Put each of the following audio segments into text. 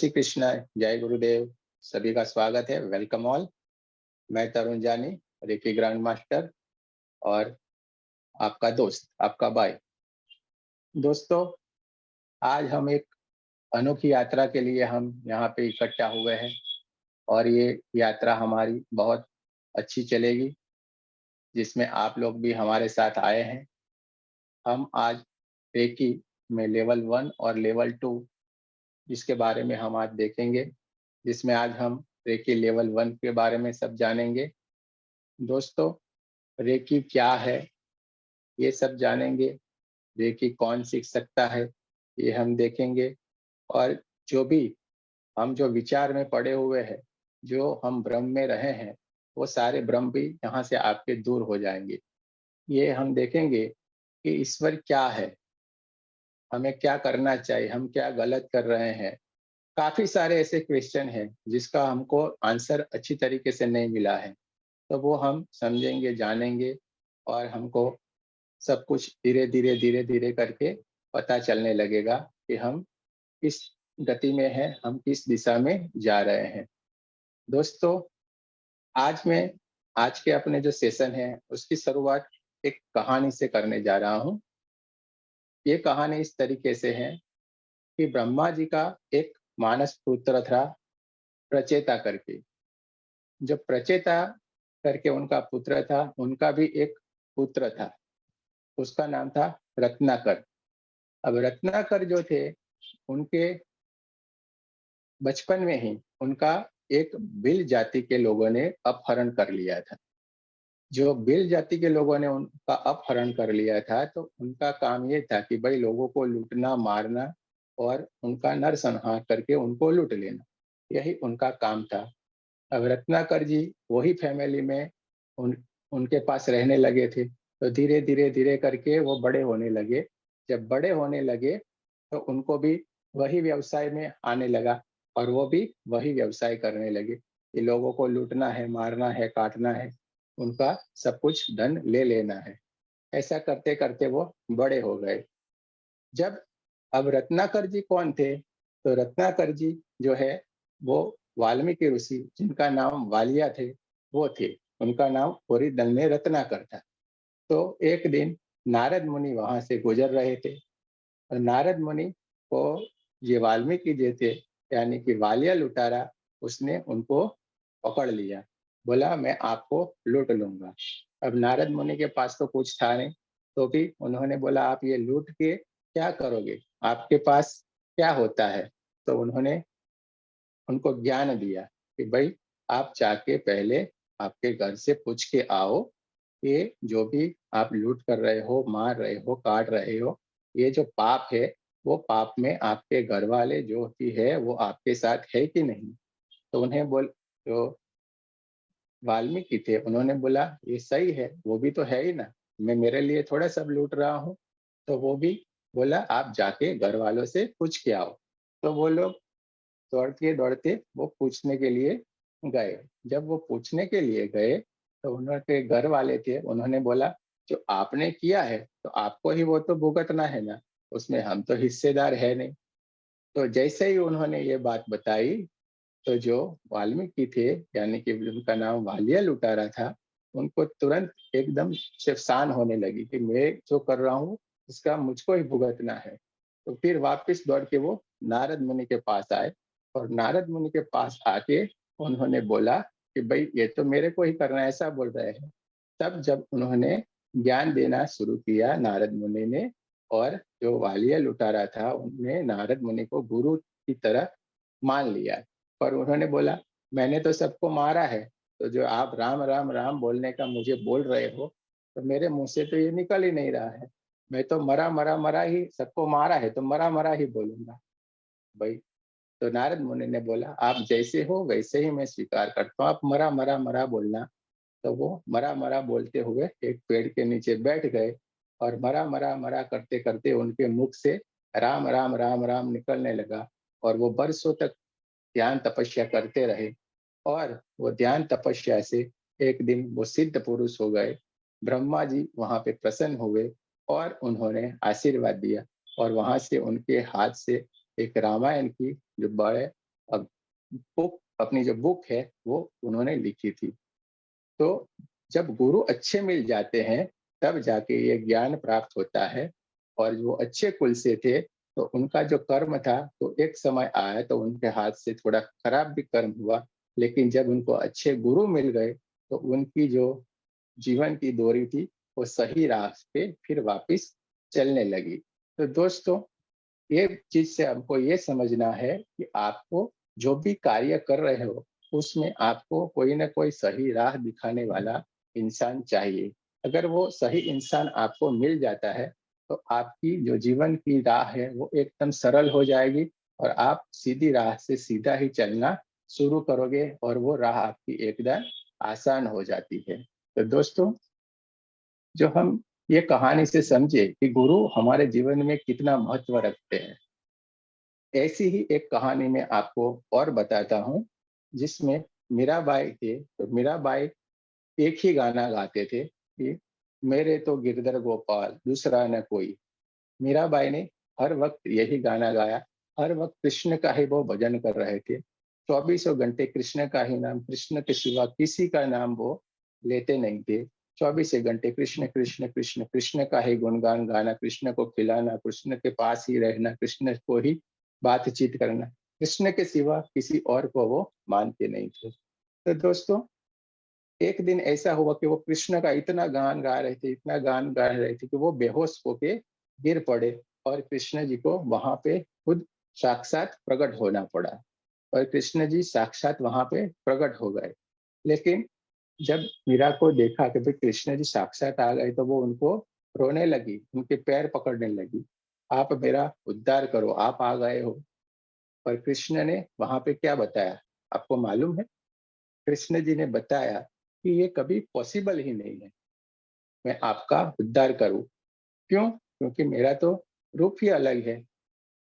श्री कृष्ण, जय गुरुदेव। सभी का स्वागत है, वेलकम ऑल। मैं तरुण जानी, रेकी ग्रैंड मास्टर और आपका दोस्त, आपका भाई। दोस्तों, आज हम एक अनोखी यात्रा के लिए हम यहाँ पे इकट्ठा हुए हैं और ये यात्रा हमारी बहुत अच्छी चलेगी, जिसमें आप लोग भी हमारे साथ आए हैं। हम आज रेकी में लेवल 1 और लेवल 2 जिसके बारे में हम आज देखेंगे, जिसमें आज हम रेकी लेवल 1 के बारे में सब जानेंगे। दोस्तों, रेकी क्या है, ये सब जानेंगे। रेकी कौन सीख सकता है, ये हम देखेंगे। और जो भी हम जो विचार में पड़े हुए हैं, जो हम भ्रम में रहे हैं, वो सारे भ्रम भी यहाँ से आपके दूर हो जाएंगे। ये हम देखेंगे कि ईश्वर क्या है, हमें क्या करना चाहिए, हम क्या गलत कर रहे हैं। काफ़ी सारे ऐसे क्वेश्चन हैं जिसका हमको आंसर अच्छी तरीके से नहीं मिला है। तो वो हम समझेंगे, जानेंगे और हमको सब कुछ धीरे-धीरे, धीरे-धीरे करके पता चलने लगेगा कि हम किस गति में हैं, हम किस दिशा में जा रहे हैं। दोस्तों, आज के अपने जो सेशन है, उसकी शुरुआत एक कहानी से करने जा रहा हूँ। ये कहानी इस तरीके से है कि ब्रह्मा जी का एक मानस पुत्र था, प्रचेता करके। जो प्रचेता करके उनका पुत्र था, उनका भी एक पुत्र था। उसका नाम था रत्नाकर। अब रत्नाकर जो थे, उनके बचपन में ही उनका एक भिल जाति के लोगों ने अपहरण कर लिया था। जो भिल जाति के लोगों ने उनका अपहरण कर लिया था, तो उनका काम ये था कि भाई लोगों को लूटना, मारना और उनका नरसंहार करके उनको लूट लेना। यही उनका काम था। अब रत्नाकर जी वही फैमिली में उन उनके पास रहने लगे थे। तो धीरे करके वो बड़े होने लगे। जब बड़े होने लगे, तो उनको भी वही व्यवसाय में आने लगा और वो भी वही व्यवसाय करने लगे कि लोगों को लूटना है, मारना है, काटना है, उनका सब कुछ धन ले लेना है। ऐसा करते-करते वो बड़े हो गए। जब अब रत्नाकर जी कौन थे? तो रत्नाकर जी जो है, वो वाल्मीकि ऋषि जिनका नाम वालिया थे, वो थे। उनका नाम ओरिजिनल में रत्नाकर था। तो एक दिन नारद मुनि वहाँ से गुज़र रहे थे और नारद मुनि को ये वाल्मीकि जी थे, यानी कि वालिया लुटारा, उसने उनको पकड़ लिया। बोला मैं आपको लूट लूँगा। अब नारद मुनि के पास तो कुछ था नहीं, तो भी उन्होंने बोला आप ये लूट के क्या करोगे? आपके पास क्या होता है? तो उन्होंने उनको ज्ञान दिया कि भाई आप जाके पहले आपके घर से पूछ के आओ, ये जो भी आप लूट कर रहे हो, मार रहे हो, काट रहे हो, ये जो पाप है, वो पाप में आपके घर वाले जो भी है, वो आपके साथ है कि नहीं? तो उन्हें जो वाल्मीकि थे, उन्होंने बोला ये सही है, वो भी तो है ही ना, मैं मेरे लिए थोड़ा सब लूट रहा हूँ। तो वो भी बोला आप जाके घर वालों से पूछ के आओ। तो वो लोग दौड़ते-दौड़ते वो पूछने के लिए गए। जब वो पूछने के लिए गए, तो उनके घर वाले थे, उन्होंने बोला, "जो आपने किया है, तो आपको ही वो तो भुगतना है ना, उसमें हम तो हिस्सेदार है नहीं।" तो जैसे ही उन्होंने ये बात बताई, तो जो वाल्मीकि थे, यानी कि उनका नाम वालिया लुटारा था, उनको तुरंत एकदम से शान होने लगी कि मैं जो कर रहा हूँ, इसका मुझको ही भुगतना है। तो फिर वापस दौड़ के वो नारद मुनि के पास आए और नारद मुनि के पास आके उन्होंने बोला कि भई ये तो मेरे को ही करना है, ऐसा बोल रहे हैं। तब जब उन्होंने ज्ञान देना शुरू किया नारद मुनि ने, और जो वालिया लुटारा था, उन्होंने नारद मुनि को गुरु की तरह मान लिया। पर उन्होंने बोला, मैंने तो सबको मारा है, तो जो आप राम, राम, राम बोलने का मुझे बोल रहे हो, तो मेरे मुँह से तो ये निकल ही नहीं रहा है। मैं तो मरा, मरा, मरा ही सबको मारा है, तो मरा, मरा ही बोलूँगा। भई तो नारद मुनि ने बोला, आप जैसे हो वैसे ही मैं स्वीकार करता हूँ, आप मरा, मरा, मरा बोलना। तो वो मरा, मरा बोलते हुए एक पेड़ के नीचे बैठ गए और मरा, मरा, मरा करते-करते उनके मुख से राम, राम, राम, राम निकलने लगा और वो बरसों तक ध्यान तपस्या करते रहे और वो ध्यान तपस्या से एक दिन वो सिद्ध पुरुष हो गए। ब्रह्मा जी वहाँ पे प्रसन्न हुए और उन्होंने आशीर्वाद दिया और वहाँ से उनके हाथ से एक रामायण की जो बड़े अपनी जो बुक है वो उन्होंने लिखी थी। तो जब गुरु अच्छे मिल जाते हैं तब जाके ये ज्ञान प्राप्त होता है। और जो अच्छे कुल से थे तो उनका जो कर्म था तो एक समय आया तो उनके हाथ से थोड़ा खराब भी कर्म हुआ, लेकिन जब उनको अच्छे गुरु मिल गए तो उनकी जो जीवन की डोरी थी वो सही राह पे फिर वापस चलने लगी। तो दोस्तों, ये चीज से हमको ये समझना है कि आपको जो भी कार्य कर रहे हो उसमें आपको कोई ना कोई सही राह दिखाने वाला इंसान चाहिए। अगर वो सही इंसान आपको मिल जाता है तो आपकी जो जीवन की राह है वो एकदम सरल हो जाएगी और आप सीधी राह से सीधा ही चलना शुरू करोगे और वो राह आपकी एकदम आसान हो जाती है। तो दोस्तों, जो हम ये कहानी से समझे कि गुरु हमारे जीवन में कितना महत्व रखते हैं, ऐसी ही एक कहानी मैं आपको और बताता हूँ, जिसमें मीराबाई थे। तो मीराबाई एक ही गाना गाते थे कि मेरे तो गिरधर गोपाल दूसरा न कोई। मीराबाई ने हर वक्त यही गाना गाया। हर वक्त कृष्ण का ही वो भजन कर रहे थे। चौबीसों घंटे कृष्ण का ही नाम, कृष्ण के सिवा किसी का नाम वो लेते नहीं थे। 24 घंटे कृष्ण कृष्ण कृष्ण, कृष्ण का ही गुणगान गाना, कृष्ण को खिलाना, कृष्ण के पास ही रहना, कृष्ण को ही बातचीत करना। कृष्ण के सिवा किसी और को वो मानते नहीं थे। तो दोस्तों, एक दिन ऐसा हुआ कि वो कृष्ण का इतना गान गा रहे थे, इतना गान गा रहे थे कि वो बेहोश होके गिर पड़े और कृष्ण जी को वहां पे खुद साक्षात प्रकट होना पड़ा। और कृष्ण जी साक्षात वहां पे प्रकट हो गए। लेकिन जब मीरा को देखा कि भाई कृष्ण जी साक्षात आ गए तो वो उनको रोने लगी, उनके पैर पकड़ने लगी, आप मेरा उद्धार करो, आप आ गए हो। पर कृष्ण ने वहां पे क्या बताया, आपको मालूम है? कृष्ण जी ने बताया कि ये कभी पॉसिबल ही नहीं है, मैं आपका उद्धार करूं। क्यों? क्योंकि मेरा तो रूप ही अलग है।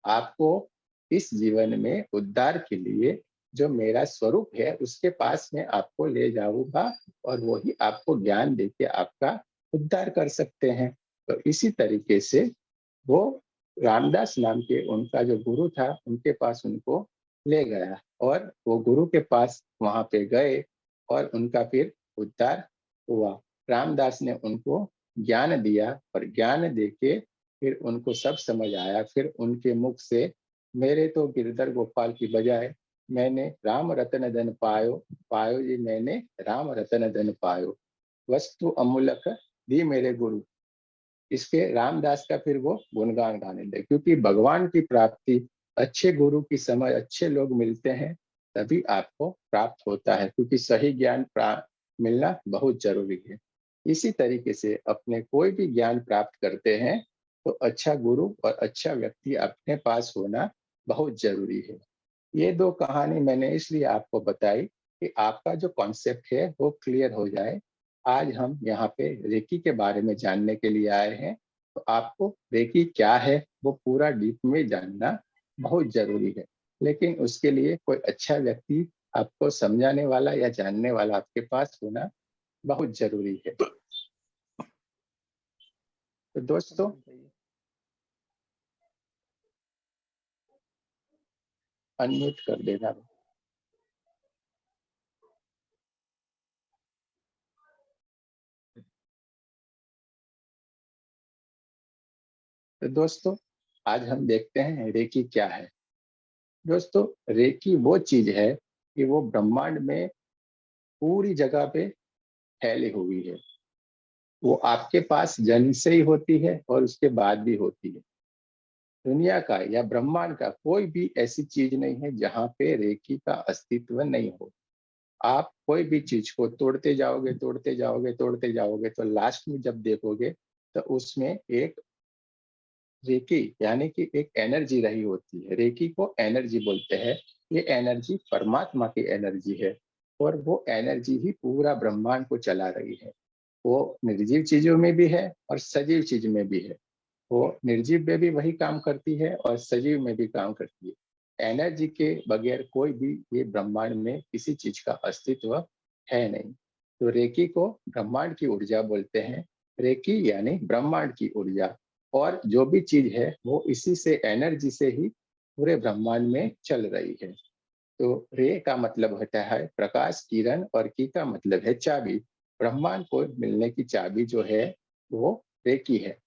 आपको इस जीवन में उद्धार के लिए जो मेरा स्वरूप है उसके पास मैं आपको ले जाऊंगा और वो ही आपको ज्ञान देके आपका उद्धार कर सकते हैं। तो इसी तरीके से वो रामदास नाम के उनका जो गुरु था उनके पास उनको ले गया और वो गुरु के पास वहां पे गए और उनका फिर उद्धार हुआ। रामदास ने उनको ज्ञान दिया और ज्ञान देके फिर उनको सब समझ आया। फिर उनके मुख से मेरे तो गिरधर गोपाल की बजाय मैंने राम रतन धन पायो, पायो जी मैंने राम रतन धन पायो, वस्तु अमूलक दी मेरे गुरु। इसके रामदास का फिर वो गुणगान गाने लगे, क्योंकि भगवान की प्राप्ति अच्छे गुरु की समझ, अच्छे लोग मिलते हैं तभी आपको प्राप्त होता है, क्योंकि सही ज्ञान मिलना बहुत जरूरी है। इसी तरीके से अपने कोई भी ज्ञान प्राप्त करते हैं तो अच्छा गुरु और अच्छा व्यक्ति अपने पास होना बहुत जरूरी है। ये दो कहानी मैंने इसलिए आपको बताई कि आपका जो कॉन्सेप्ट है वो क्लियर हो जाए। आज हम यहाँ पे रेकी के बारे में जानने के लिए आए हैं, तो आपको रेकी क्या है वो पूरा डीप में जानना बहुत जरूरी है। लेकिन उसके लिए कोई अच्छा व्यक्ति आपको समझाने वाला या जानने वाला आपके पास होना बहुत जरूरी है। तो दोस्तों, अनम्यूट कर देना। तो दोस्तों, आज हम देखते हैं रेकी क्या है। दोस्तों, रेकी वो चीज है कि वो ब्रह्मांड में पूरी जगह पे फैली हुई है। वो आपके पास जन्म से ही होती है और उसके बाद भी होती है। दुनिया का या ब्रह्मांड का कोई भी ऐसी चीज नहीं है जहाँ पे रेखी का अस्तित्व नहीं हो। आप कोई भी चीज को तोड़ते जाओगे, तोड़ते जाओगे, तोड़ते जाओगे, तो लास्ट में जब देखोगे तो उसमें एक रेकी यानी कि एक एनर्जी रही होती है। रेकी को एनर्जी बोलते हैं। ये एनर्जी परमात्मा की एनर्जी है और वो एनर्जी ही पूरा ब्रह्मांड को चला रही है। वो निर्जीव चीजों में भी है और सजीव चीज में भी है। वो निर्जीव में भी वही काम करती है और सजीव में भी काम करती है। एनर्जी के बगैर कोई भी ये ब्रह्मांड में किसी चीज का अस्तित्व है नहीं। तो रेकी को ब्रह्मांड की ऊर्जा बोलते हैं। रेकी यानी ब्रह्मांड की ऊर्जा। और जो भी चीज है वो इसी से, एनर्जी से ही पूरे ब्रह्मांड में चल रही है। तो रे का मतलब होता है प्रकाश, किरण, और की का मतलब है चाबी। ब्रह्मांड को मिलने की चाबी जो है वो रे की है।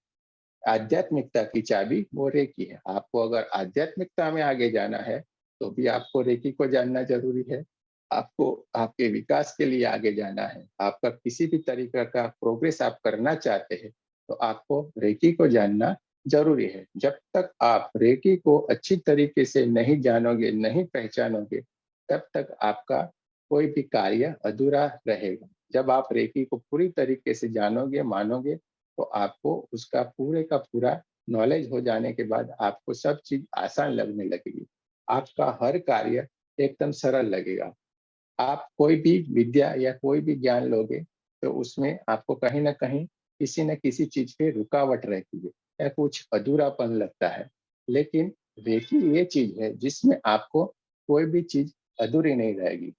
आध्यात्मिकता की चाबी वो रेकी है। आपको अगर आध्यात्मिकता में आगे जाना है तो भी आपको रेकी को जानना जरूरी है। आपको आपके विकास के लिए आगे जाना है, आपका किसी भी तरीके का प्रोग्रेस आप करना चाहते हैं, तो आपको रेकी को जानना जरूरी है। जब तक आप रेकी को अच्छी तरीके से नहीं जानोगे, नहीं पहचानोगे, तब तक आपका कोई भी कार्य अधूरा रहेगा। जब आप रेकी को पूरी तरीके से जानोगे, मानोगे, तो आपको उसका पूरे का पूरा नॉलेज हो जाने के बाद आपको सब चीज आसान लगने लगेगी। आपका हर कार्य एकदम सरल लगेगा। आप कोई भी विद्या या कोई भी ज्ञान लोगे तो उसमें आपको कहीं न कहीं किसी न किसी चीज़ पे रुकावट रहती है या कुछ अधूरापन लगता है। लेकिन रेकी ये चीज़ है जिसमें आपको कोई भी चीज़ अधूरी नहीं रहेगी।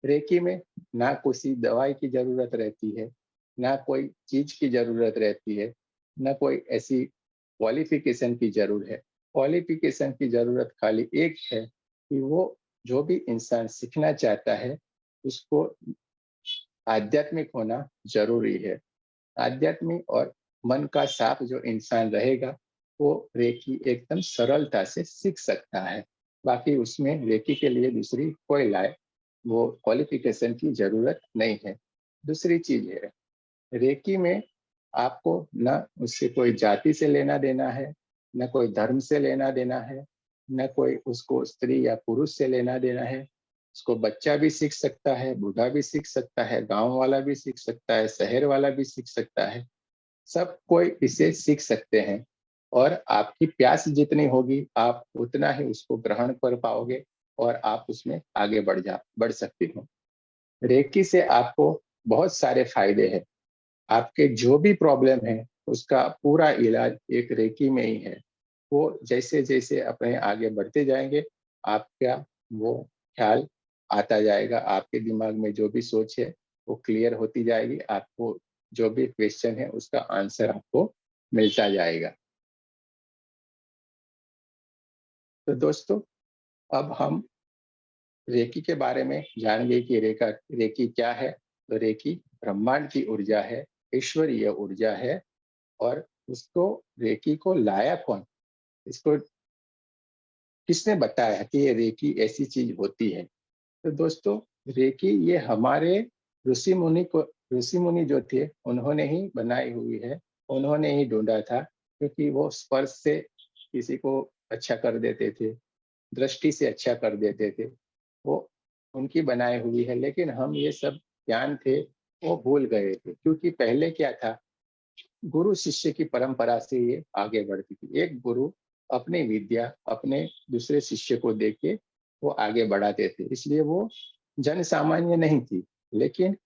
रेकी में ना किसी दवाई की ज़रूरत रहती है, ना कोई चीज़ की ज़रूरत रहती है, ना कोई ऐसी क्वालिफ़िकेशन की ज़रूरत है। क्वालिफ़िकेशन की ज़रूरत खाली एक है कि वो जो भी इंसान सीखना चाहता है उसको आध्यात्मिक होना ज़रूरी है। आध्यात्मिक और मन का साफ जो इंसान रहेगा, वो रेकी एकदम सरलता से सीख सकता है। बाकी उसमें रेकी के लिए दूसरी कोई वो क्वालिफ़िकेशन की ज़रूरत नहीं है। दूसरी चीज़ है, रेकी में आपको ना उससे कोई जाति से लेना-देना है, ना कोई धर्म से लेना-देना है, ना कोई उसको स्त्री या पुरुष से लेना-देना है। उसको बच्चा भी सीख सकता है, बूढ़ा भी सीख सकता है, गाँव वाला भी सीख सकता है, शहर वाला भी सीख सकता है। सब कोई इसे सीख सकते हैं और आपकी प्यास जितनी होगी, आप उतना ही उसको ग्रहण कर पाओगे और आप उसमें आगे बढ़ सकते हो। रेकी से आपको बहुत सारे फ़ायदे हैं। आपके जो भी प्रॉब्लम है, उसका पूरा इलाज एक रेकी में ही है। वो जैसे-जैसे अपने आगे बढ़ते जाएँगे, आपका वो ख़्याल आता जाएगा, आपके दिमाग में जो भी सोच है, वो क्लियर होती जाएगी। आपको जो भी क्वेश्चन है, उसका आंसर आपको मिलता जाएगा। तो दोस्तों, अब हम रेकी के बारे में जान गए कि रेकी क्या है? तो रेकी ब्रह्मांड की ऊर्जा है, ईश्वरीय ऊर्जा है और उसको रेकी को लाया कौन? इसको किसने बताया कि ये रेकी ऐसी चीज़ होती है? तो दोस्तों, रेकी ये हमारे ऋषि-मुनि को ऋषि-मुनि जो थे, उन्होंने ही बनाई हुई है, उन्होंने ही ढूँढा था क्योंकि वो स्पर्श से किसी को अच्छा कर देते थे, दृष्टि से अच्छा कर देते थे। वो उनकी बनाई हुई है, लेकिन हम ये सब ज्ञान थे, वो भूल गए थे क्योंकि पहले क्या था, गुरु शिष्य की परंपरा से ये आगे बढ़ती थी। एक गुरु अपनी विद्या अपने दूसरे शिष्य को देके वो आगे बढ़ाते थे। इसलिए वो जन सामान्य नहीं थी। लेकिन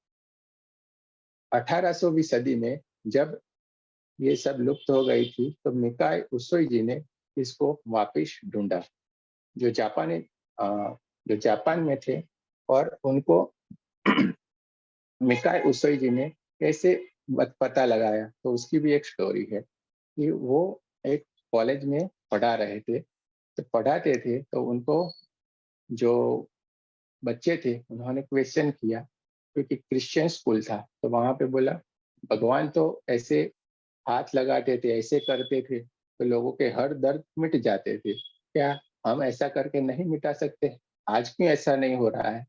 1800वीं सदी में जब ये सब लुप्त हो गई थी, तो मिकाई उसोई जी ने इसको वापिस ढूँढा। जो जापानी अ, जो जापान में थे और उनको मिकाई उसोई जी ने कैसे पता लगाया, तो उसकी भी एक स्टोरी है। कि वो एक कॉलेज में पढ़ा रहे थे, तो पढ़ाते थे तो उनको जो बच्चे थे उन्होंने क्वेश्चन किया क्योंकि क्रिश्चियन स्कूल था, तो वहाँ पे बोला भगवान तो ऐसे हाथ लगाते थे, ऐसे करते थे, तो लोगों के हर दर्द मिट जाते थे। क्या हम ऐसा करके नहीं मिटा सकते? आज क्यों ऐसा नहीं हो रहा है?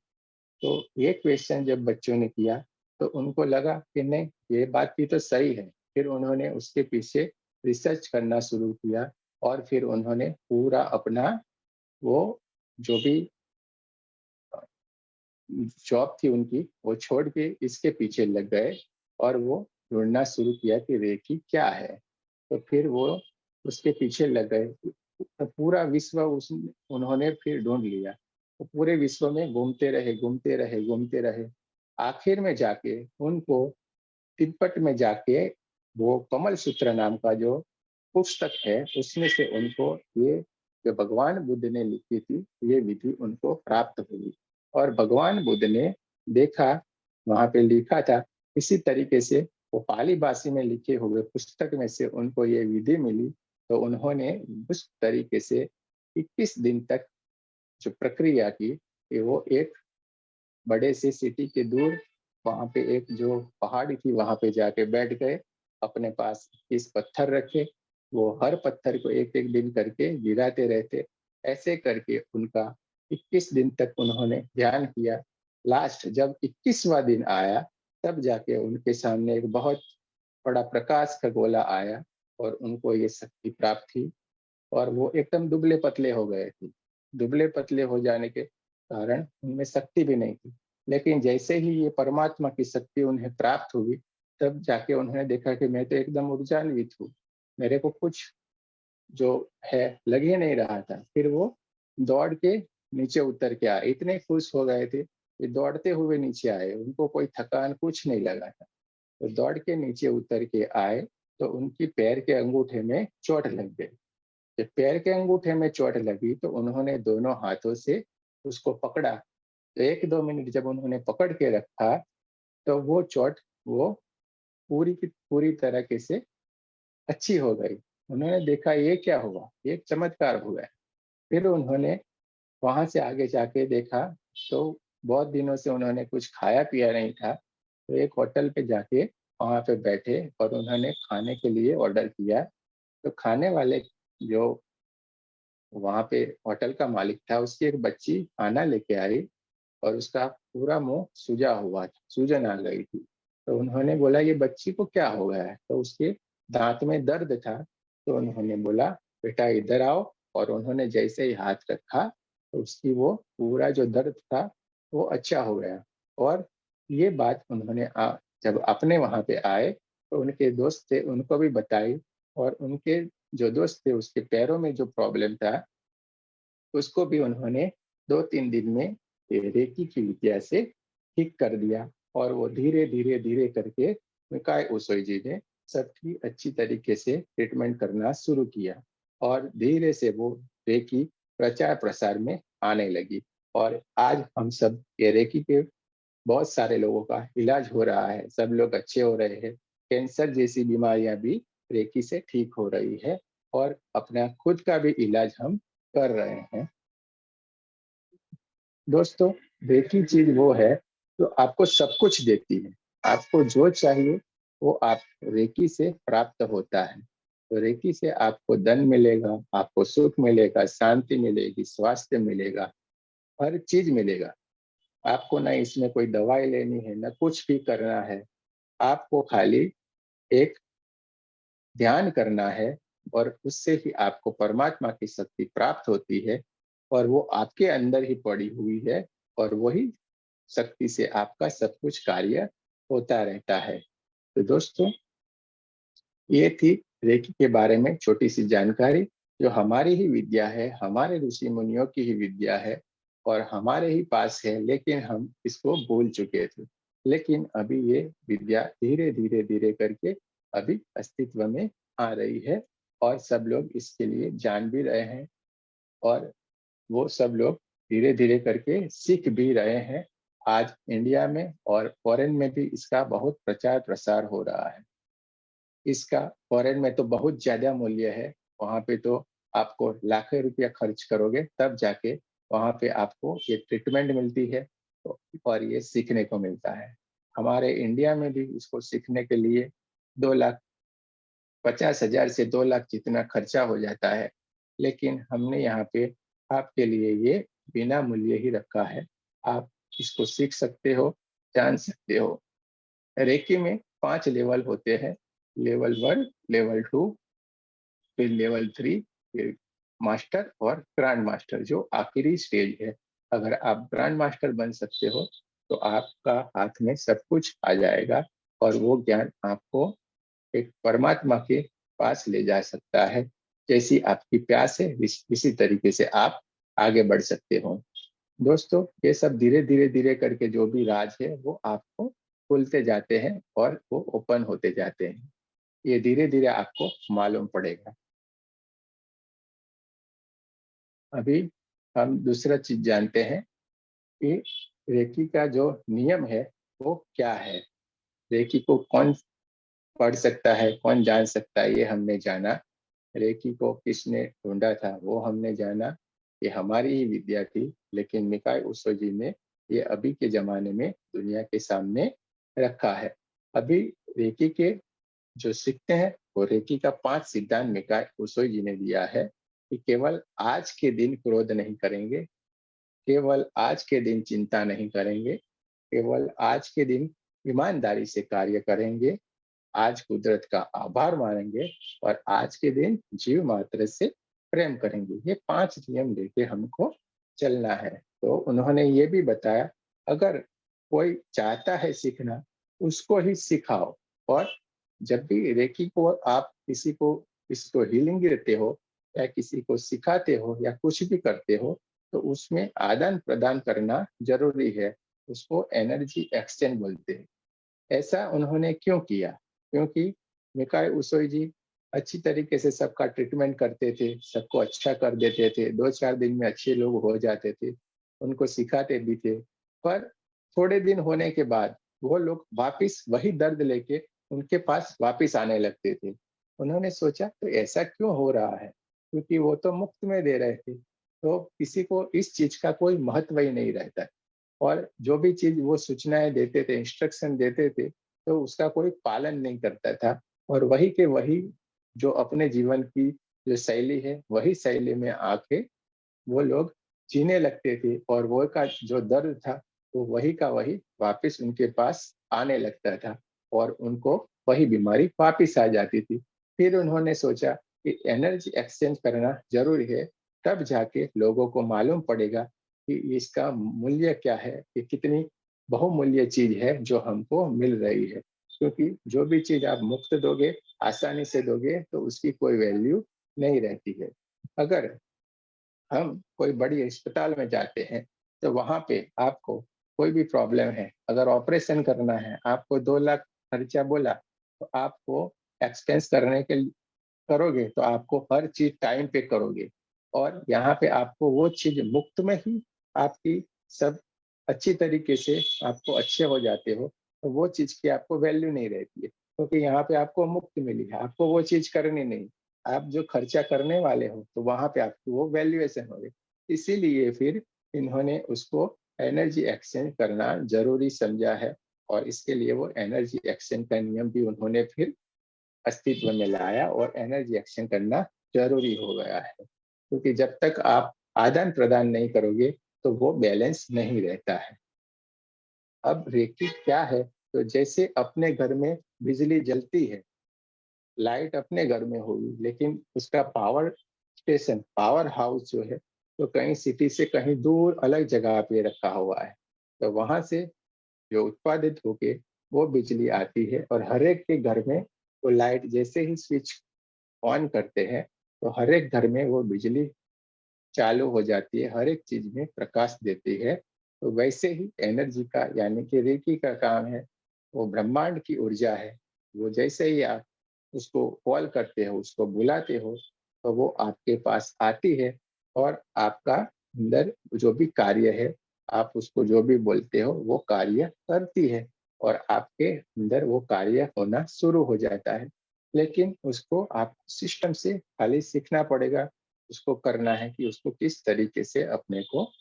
तो ये क्वेश्चन जब बच्चों ने किया, तो उनको लगा कि नहीं, ये बात भी तो सही है। फिर उन्होंने उसके पीछे रिसर्च करना शुरू किया और फिर उन्होंने पूरा अपना वो जो भी अ, जॉब थी उनकी, वो छोड़ के इसके पीछे लग गए और वो ढूँढना शुरू किया कि रेकी क्या है? तो फिर वो उसके पीछे लग गए। तो पूरा विश्व उस उन्होंने फिर ढूँढ लिया। तो पूरे विश्व में घूमते रहे, घूमते रहे, घूमते रहे। आखिर में जाके उनको तिब्बत में जाके वो कमल सूत्र नाम का जो पुस्तक है, उसमें से उनको ये जो भगवान बुद्ध ने लिखी थी, ये विधि उनको प्राप्त हुई। और भगवान बुद्ध ने देखा, वहाँ पे लिखा था, इसी तरीके से वो पाली भाषा में लिखे हुए पुस्तक में से उनको ये विधि मिली, तो उन्होंने उस तरीके से 21 दिन तक जो प्रक्रिया की, कि वो एक बड़े से सिटी के दूर वहाँ पे एक जो पहाड़ी थी वहाँ पे जाके बैठ गए, अपने पास 21 पत्थर रखे, वो हर पत्थर को एक-एक दिन करके गिराते रहते। ऐसे करके उनका 21 दिन तक उन्होंने ध्यान किया। लास्ट जब 21वाँ दिन आया, तब जाके उनके सामने एक बहुत बड़ा प्रकाश का गोला आया और उनको ये शक्ति प्राप्त थी और वो एकदम दुबले-पतले हो गए थे। दुबले-पतले हो जाने के कारण उनमें शक्ति भी नहीं थी। लेकिन जैसे ही ये परमात्मा की शक्ति उन्हें प्राप्त हुई, तब जाके उन्होंने देखा कि मैं तो एकदम ऊर्जान्वित हूँ। मेरे को कुछ जो है लग ही नहीं रहा था। फिर वो दौड़ के नीचे उतर के आए। इतने खुश हो गए थे कि दौड़ते हुए नीचे आए। उनको कोई थकान कुछ नहीं लगा था। तो दौड़ के नीचे उतर के आए, तो उनकी पैर के अंगूठे में चोट लग गई। जब पैर के अंगूठे में चोट लगी तो उन्होंने दोनों हाथों से उसको पकड़ा। तो 1-2 मिनट जब उन्होंने पकड़ के रखा, तो वो चोट वो पूरी की पूरी तरीके से अच्छी हो गई। उन्होंने देखा ये क्या हुआ? ये एक चमत्कार हुआ है। फिर उन्होंने वहाँ से आगे जाके देखा, तो बहुत दिनों से उन्होंने कुछ खाया-पिया नहीं था। तो एक होटल पे जाके वहाँ पे बैठे और उन्होंने खाने के लिए ऑर्डर किया। तो खाने वाले जो वहाँ पे होटल का मालिक था, उसकी एक बच्ची खाना लेके आई और उसका पूरा मुँह सूजा हुआ था, सूजन आ गई थी। तो उन्होंने बोला, "ये बच्ची को क्या हो गया है?" तो उसके दाँत में दर्द था, तो उन्होंने बोला, "बेटा इधर आओ।" और उन्होंने जैसे ही हाथ रखा, तो उसकी वो पूरा जो दर्द था, वो अच्छा हो गया। और ये बात उन्होंने जब अपने वहाँ पे आए, तो उनके दोस्त थे, उनको भी बताई और उनके जो दोस्त थे, उसके पैरों में जो प्रॉब्लम था, उसको भी उन्होंने 2-3 दिन में रेकी की विद्या से ठीक कर दिया और वो धीरे-धीरे, धीरे करके मिकाई उसोई जी ने सबकी अच्छी तरीके से ट्रीटमेंट करना शुरू किया और धीरे से वो रेकी प्रचार-प्रसार में आने लगी और आज हम सब ये रेकी के बहुत सारे लोगों का इलाज हो रहा है, सब लोग अच्छे हो रहे हैं। कैंसर जैसी बीमारियाँ भी रेकी से ठीक हो रही है और अपना खुद का भी इलाज हम कर रहे हैं। दोस्तों, रेकी चीज़ वो है, जो आपको सब कुछ देती है। आपको जो चाहिए, वो आप रेकी से प्राप्त होता है। तो रेकी से आपको धन मिलेगा, आपको सुख मिलेगा, शांति मिलेगी, स्वास्थ्य मिलेगा, हर चीज़ मिलेगा। आपको ना इसमें कोई दवाई लेनी है, ना कुछ भी करना है। आपको खाली एक ध्यान करना है और उससे ही आपको परमात्मा की शक्ति प्राप्त होती है और वो आपके अंदर ही पड़ी हुई है और वही शक्ति से आपका सब कुछ कार्य होता रहता है। तो दोस्तों, ये थी रेकी के बारे में छोटी-सी जानकारी, जो हमारी ही विद्या है, हमारे ऋषि-मुनियों की ही विद्या है और हमारे ही पास है, लेकिन हम इसको भूल चुके थे। लेकिन अभी ये विद्या धीरे-धीरे, धीरे धीरे करके अभी अस्तित्व में आ रही है और सब लोग इसके लिए जान भी रहे हैं और वो सब लोग धीरे-धीरे करके सीख भी रहे हैं। आज इंडिया में और फ़ॉरेन में भी इसका बहुत प्रचार-प्रसार हो रहा है। इसका फ़ॉरेन में तो बहुत ज़्यादा मूल्य है, वहाँ पे तो आपको लाखों रुपया खर्च करोगे तब जाके वहाँ पे आपको ये ट्रीटमेंट मिलती है और ये सीखने को मिलता है। हमारे इंडिया में भी इसको सीखने के लिए 2,50,000 से 2 लाख जितना खर्चा हो जाता है, लेकिन हमने यहाँ पे आपके लिए ये बिना मूल्य ही रखा है। आप इसको सीख सकते हो, जान सकते हो। रेकी में 5 लेवल होते हैं, लेवल 1, लेवल 2, फिर लेवल 3, फिर मास्टर और ग्रैंड मास्टर जो आखिरी स्टेज है। अगर आप ग्रैंड मास्टर बन सकते हो, तो आपका हाथ में सब कुछ आ जाएगा और वो ज्ञान आपको एक परमात्मा के पास ले जा सकता है। जैसी आपकी प्यास है, इसी तरीके से आप आगे बढ़ सकते हो। दोस्तों, ये सब धीरे-धीरे, धीरे धीरे करके जो भी राज है, वो आपको खुलते जाते हैं और वो ओपन होते जाते हैं। ये धीरे-धीरे आपको मालूम पड़ेगा। अभी हम दूसरा चीज़ जानते हैं कि रेकी का जो नियम है, वो क्या है? रेकी को कौन पढ़ सकता है, कौन जान सकता है, ये हमने जाना। रेकी को किसने ढूँढा था, वो हमने जाना। ये हमारी ही विद्या थी, लेकिन मिकाई उशोजी ने ये अभी के ज़माने में दुनिया के सामने रखा है। अभी रेकी के जो सीखते हैं वो रेकी का 5 सिद्धांत मिकाई उशोजी ने दिया है कि केवल आज के दिन क्रोध नहीं करेंगे, केवल आज के दिन चिंता नहीं करेंगे, केवल आज के दिन ईमानदारी से कार्य करेंगे, आज कुदरत का आभार मानेंगे और आज के दिन जीव मात्र से प्रेम करेंगे। ये 5 नियम लेके हमको चलना है। तो उन्होंने ये भी बताया, अगर कोई चाहता है सीखना, उसको ही सिखाओ। और जब भी रेकी को आप किसी को इसको हीलिंग देते हो या किसी को सिखाते हो या कुछ भी करते हो, तो उसमें आदान-प्रदान करना ज़रूरी है। उसको एनर्जी एक्सचेंज बोलते हैं। ऐसा उन्होंने क्यों किया? क्योंकि मिकाई उसोई जी अच्छी तरीके से सबका ट्रीटमेंट करते थे, सबको अच्छा कर देते थे, 2-4 दिन में अच्छे लोग हो जाते थे, उनको सिखाते भी थे। पर थोड़े दिन होने के बाद वो लोग वापिस वही दर्द लेके उनके पास वापिस आने लगते थे। उन्होंने सोचा तो ऐसा क्यों हो रहा है? क्योंकि वो तो मुफ्त में दे रहे थे, तो किसी को इस चीज़ का कोई महत्व ही नहीं रहता है। और जो भी चीज़ वो सूचनाएँ देते थे, इंस्ट्रक्शन देते थे, तो उसका कोई पालन नहीं करता था और वही के वही जो अपने जीवन की जो शैली है, वही शैली में आके वो लोग जीने लगते थे और वो का जो दर्द था, वो वही का वही वापस उनके पास आने लगता था और उनको वही बीमारी वापिस आ जाती थी। फिर उन्होंने सोचा कि एनर्जी एक्सचेंज करना ज़रूरी है, तब जाके लोगों को मालूम पड़ेगा कि इसका मूल्य क्या है, कि कितनी बहुमूल्य चीज़ है जो हमको मिल रही है। क्योंकि जो भी चीज़ आप मुफ्त दोगे, आसानी से दोगे, तो उसकी कोई वैल्यू नहीं रहती है। अगर हम कोई बड़ी अस्पताल में जाते हैं, तो वहाँ पे आपको कोई भी प्रॉब्लम है, अगर ऑपरेशन करना है, आपको 2 लाख खर्चा बोला, तो आपको एक्सपेंस करने के करोगे, तो आपको हर चीज़ टाइम पे करोगे और यहाँ पे आपको वो चीज़ मुफ्त में ही आपकी सब अच्छी तरीके से आपको अच्छे हो जाते हो, तो वो चीज़ की आपको वैल्यू नहीं रहती है, क्योंकि यहाँ पे आपको मुफ्त मिली है, आपको वो चीज़ करनी नहीं। आप जो खर्चा करने वाले हो, तो वहाँ पे आपकी वो वैल्यूएशन होगी। इसीलिए फिर इन्होंने उसको एनर्जी एक्सचेंज करना ज़रूरी समझा है और इसके लिए वो एनर्जी एक्सचेंज का नियम भी उन्होंने फिर अस्तित्व में लाया और एनर्जी एक्सचेंज करना ज़रूरी हो गया है। क्योंकि जब तक आप आदान-प्रदान नहीं करोगे, तो वो बैलेंस नहीं रहता है। अब रेकी क्या है? तो जैसे अपने घर में बिजली जलती है, लाइट अपने घर में होगी, लेकिन उसका पावर स्टेशन, पावर हाउस जो है, तो कहीं सिटी से कहीं दूर अलग जगह पे रखा हुआ है। तो वहाँ से जो उत्पादित होके वो बिजली आती है और हर एक के घर में वो लाइट जैसे ही स्विच ऑन करते हैं, तो हर एक घर में वो बिजली चालू हो जाती है, हर एक चीज़ में प्रकाश देती है। तो वैसे ही एनर्जी का यानी कि रेकी का काम है, वो ब्रह्मांड की ऊर्जा है। वो जैसे ही आप उसको कॉल करते हो, उसको बुलाते हो, तो वो आपके पास आती है और आपका अंदर जो भी कार्य है, आप उसको जो भी बोलते हो, वो कार्य करती है और आपके अंदर वो कार्य होना शुरू हो जाता है। लेकिन उसको आप सिस्टम से खाली सीखना पड़ेगा, उसको करना है कि उसको किस तरीके से अपने को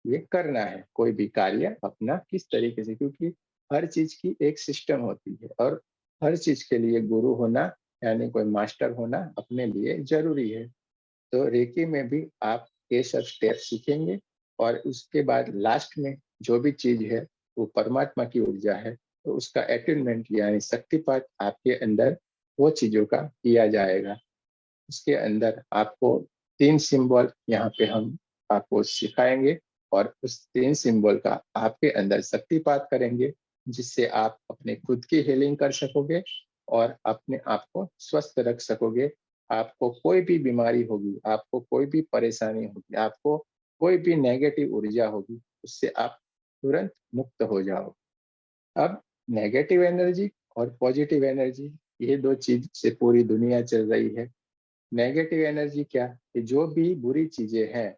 ये करना है, कोई भी कार्य अपना किस तरीके से, क्योंकि हर चीज़ की एक सिस्टम होती है और हर चीज़ के लिए गुरु होना यानी कोई मास्टर होना अपने लिए ज़रूरी है। तो रेकी में भी आप ये सब स्टेप सीखेंगे और उसके बाद लास्ट में जो भी चीज़ है, वो परमात्मा की ऊर्जा है, तो उसका अटेनमेंट यानी शक्तिपात आपके अंदर वो चीज़ों का किया जाएगा। उसके अंदर आपको 3 सिंबल यहाँ पे हम आपको सिखाएँगे और उस 3 सिंबल का आपके अंदर शक्तिपात करेंगे, जिससे आप अपने खुद की हीलिंग कर सकोगे और अपने आप को स्वस्थ रख सकोगे। आपको कोई भी बीमारी होगी, आपको कोई भी परेशानी होगी, आपको कोई भी नेगेटिव ऊर्जा होगी, उससे आप तुरंत मुक्त हो जाओ। अब नेगेटिव एनर्जी और पॉजिटिव एनर्जी, ये 2 चीज़ से पूरी दुनिया चल रही है। नेगेटिव एनर्जी क्या? कि जो भी बुरी चीज़ें हैं,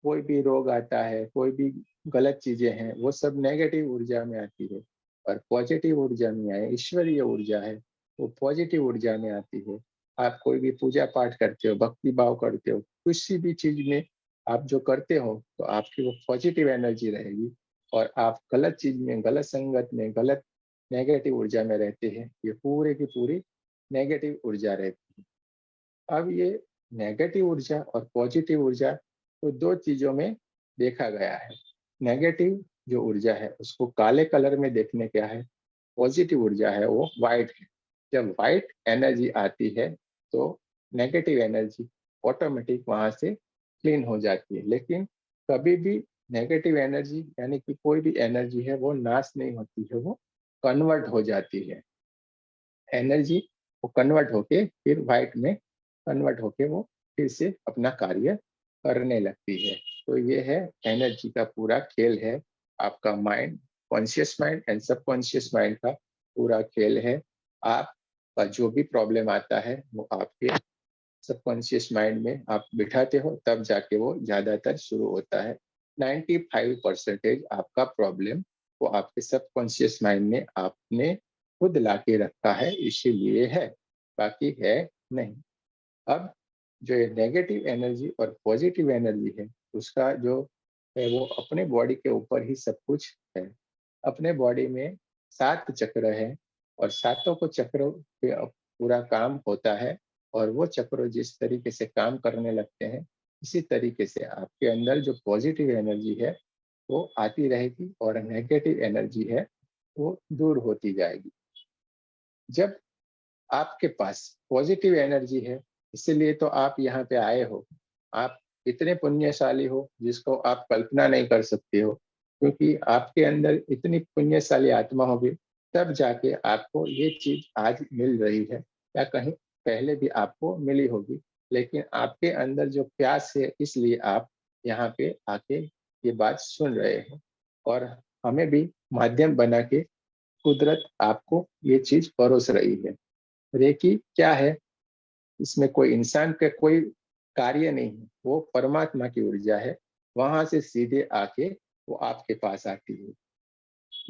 कोई भी रोग आता है, कोई भी गलत चीज़ें हैं, वो सब नेगेटिव ऊर्जा में आती है और पॉजिटिव ऊर्जा में आए, ईश्वरीय ऊर्जा है, वो पॉजिटिव ऊर्जा में आती है। आप कोई भी पूजा-पाठ करते हो, भक्ति भाव करते हो, किसी भी चीज़ में आप जो करते हो तो आपकी वो पॉजिटिव एनर्जी रहेगी, और आप गलत चीज में, गलत संगत में, गलत नेगेटिव ऊर्जा में रहते हैं, ये पूरे की पूरी नेगेटिव ऊर्जा रहती है। अब ये नेगेटिव ऊर्जा और पॉजिटिव ऊर्जा तो दो चीजों में देखा गया है। नेगेटिव जो ऊर्जा है उसको काले कलर में देखने क्या है, पॉजिटिव ऊर्जा है वो व्हाइट है। जब व्हाइट एनर्जी आती है तो नेगेटिव एनर्जी ऑटोमेटिक वहां से क्लीन हो जाती है। लेकिन कभी भी नेगेटिव एनर्जी यानी कि कोई भी एनर्जी है वो नाश नहीं होती है, वो कन्वर्ट हो जाती है। एनर्जी वो कन्वर्ट होके फिर व्हाइट में कन्वर्ट होके वो फिर से अपना कार्य करने लगती है। तो ये है एनर्जी का पूरा खेल है। आपका mind, conscious mind and subconscious mind का पूरा खेल है। आपका जो भी प्रॉब्लम आता है वो आपके सबकॉन्शियस माइंड में आप बिठाते हो, तब जाके वो ज्यादातर शुरू होता है। 95% आपका प्रॉब्लम वो आपके सबकॉन्शियस माइंड में आपने खुद लाके रखा है, इसीलिए है, बाकी है नहीं। अब जो ये नेगेटिव एनर्जी और पॉजिटिव एनर्जी है उसका जो है वो अपने बॉडी के ऊपर ही सब कुछ है। अपने बॉडी में 7 चक्र है, और सातों को चक्रों पे पूरा काम होता है, और वो चक्र जिस तरीके से काम करने लगते हैं इसी तरीके से आपके अंदर जो पॉजिटिव एनर्जी है वो आती रहेगी और नेगेटिव एनर्जी है वो दूर होती जाएगी। जब आपके पास पॉजिटिव एनर्जी है, इसीलिए तो आप यहाँ पे आए हो। आप इतने पुण्यशाली हो जिसको आप कल्पना नहीं कर सकते हो, क्योंकि आपके अंदर इतनी पुण्यशाली आत्मा होगी तब जाके आपको ये चीज आज मिल रही है, या कहीं पहले भी आपको मिली होगी। लेकिन आपके अंदर जो प्यास है इसलिए आप यहाँ पे आके ये बात सुन रहे हो, और हमें भी माध्यम बना के कुदरत आपको ये चीज परोस रही है। रेकी क्या है? इसमें कोई इंसान का कोई कार्य नहीं है, वो परमात्मा की ऊर्जा है। वहां से सीधे आके वो आपके पास आती है।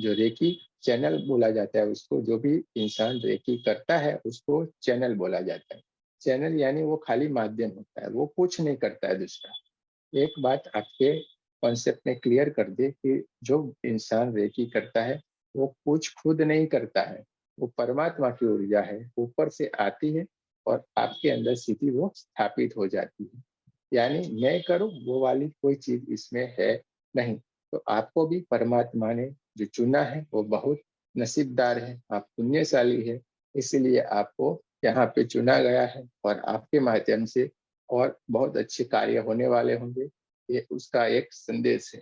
जो रेकी चैनल बोला जाता है उसको, जो भी इंसान रेकी करता है उसको चैनल बोला जाता है। चैनल यानी वो खाली माध्यम होता है, वो कुछ नहीं करता है दूसरा। एक बात आपके कॉन्सेप्ट में क्लियर कर दे कि जो इंसान रेकी करता है वो कुछ खुद नहीं करता है, वो परमात्मा की ऊर्जा है, ऊपर से आती है और आपके अंदर स्थिति वो स्थापित हो जाती है। यानी मैं करूं वो वाली कोई चीज इसमें है नहीं। तो आपको भी परमात्मा ने जो चुना है वो बहुत नसीबदार है, आप पुण्यशाली है, इसलिए आपको यहाँ पे चुना गया है, और आपके माध्यम से और बहुत अच्छे कार्य होने वाले होंगे। ये उसका एक संदेश है।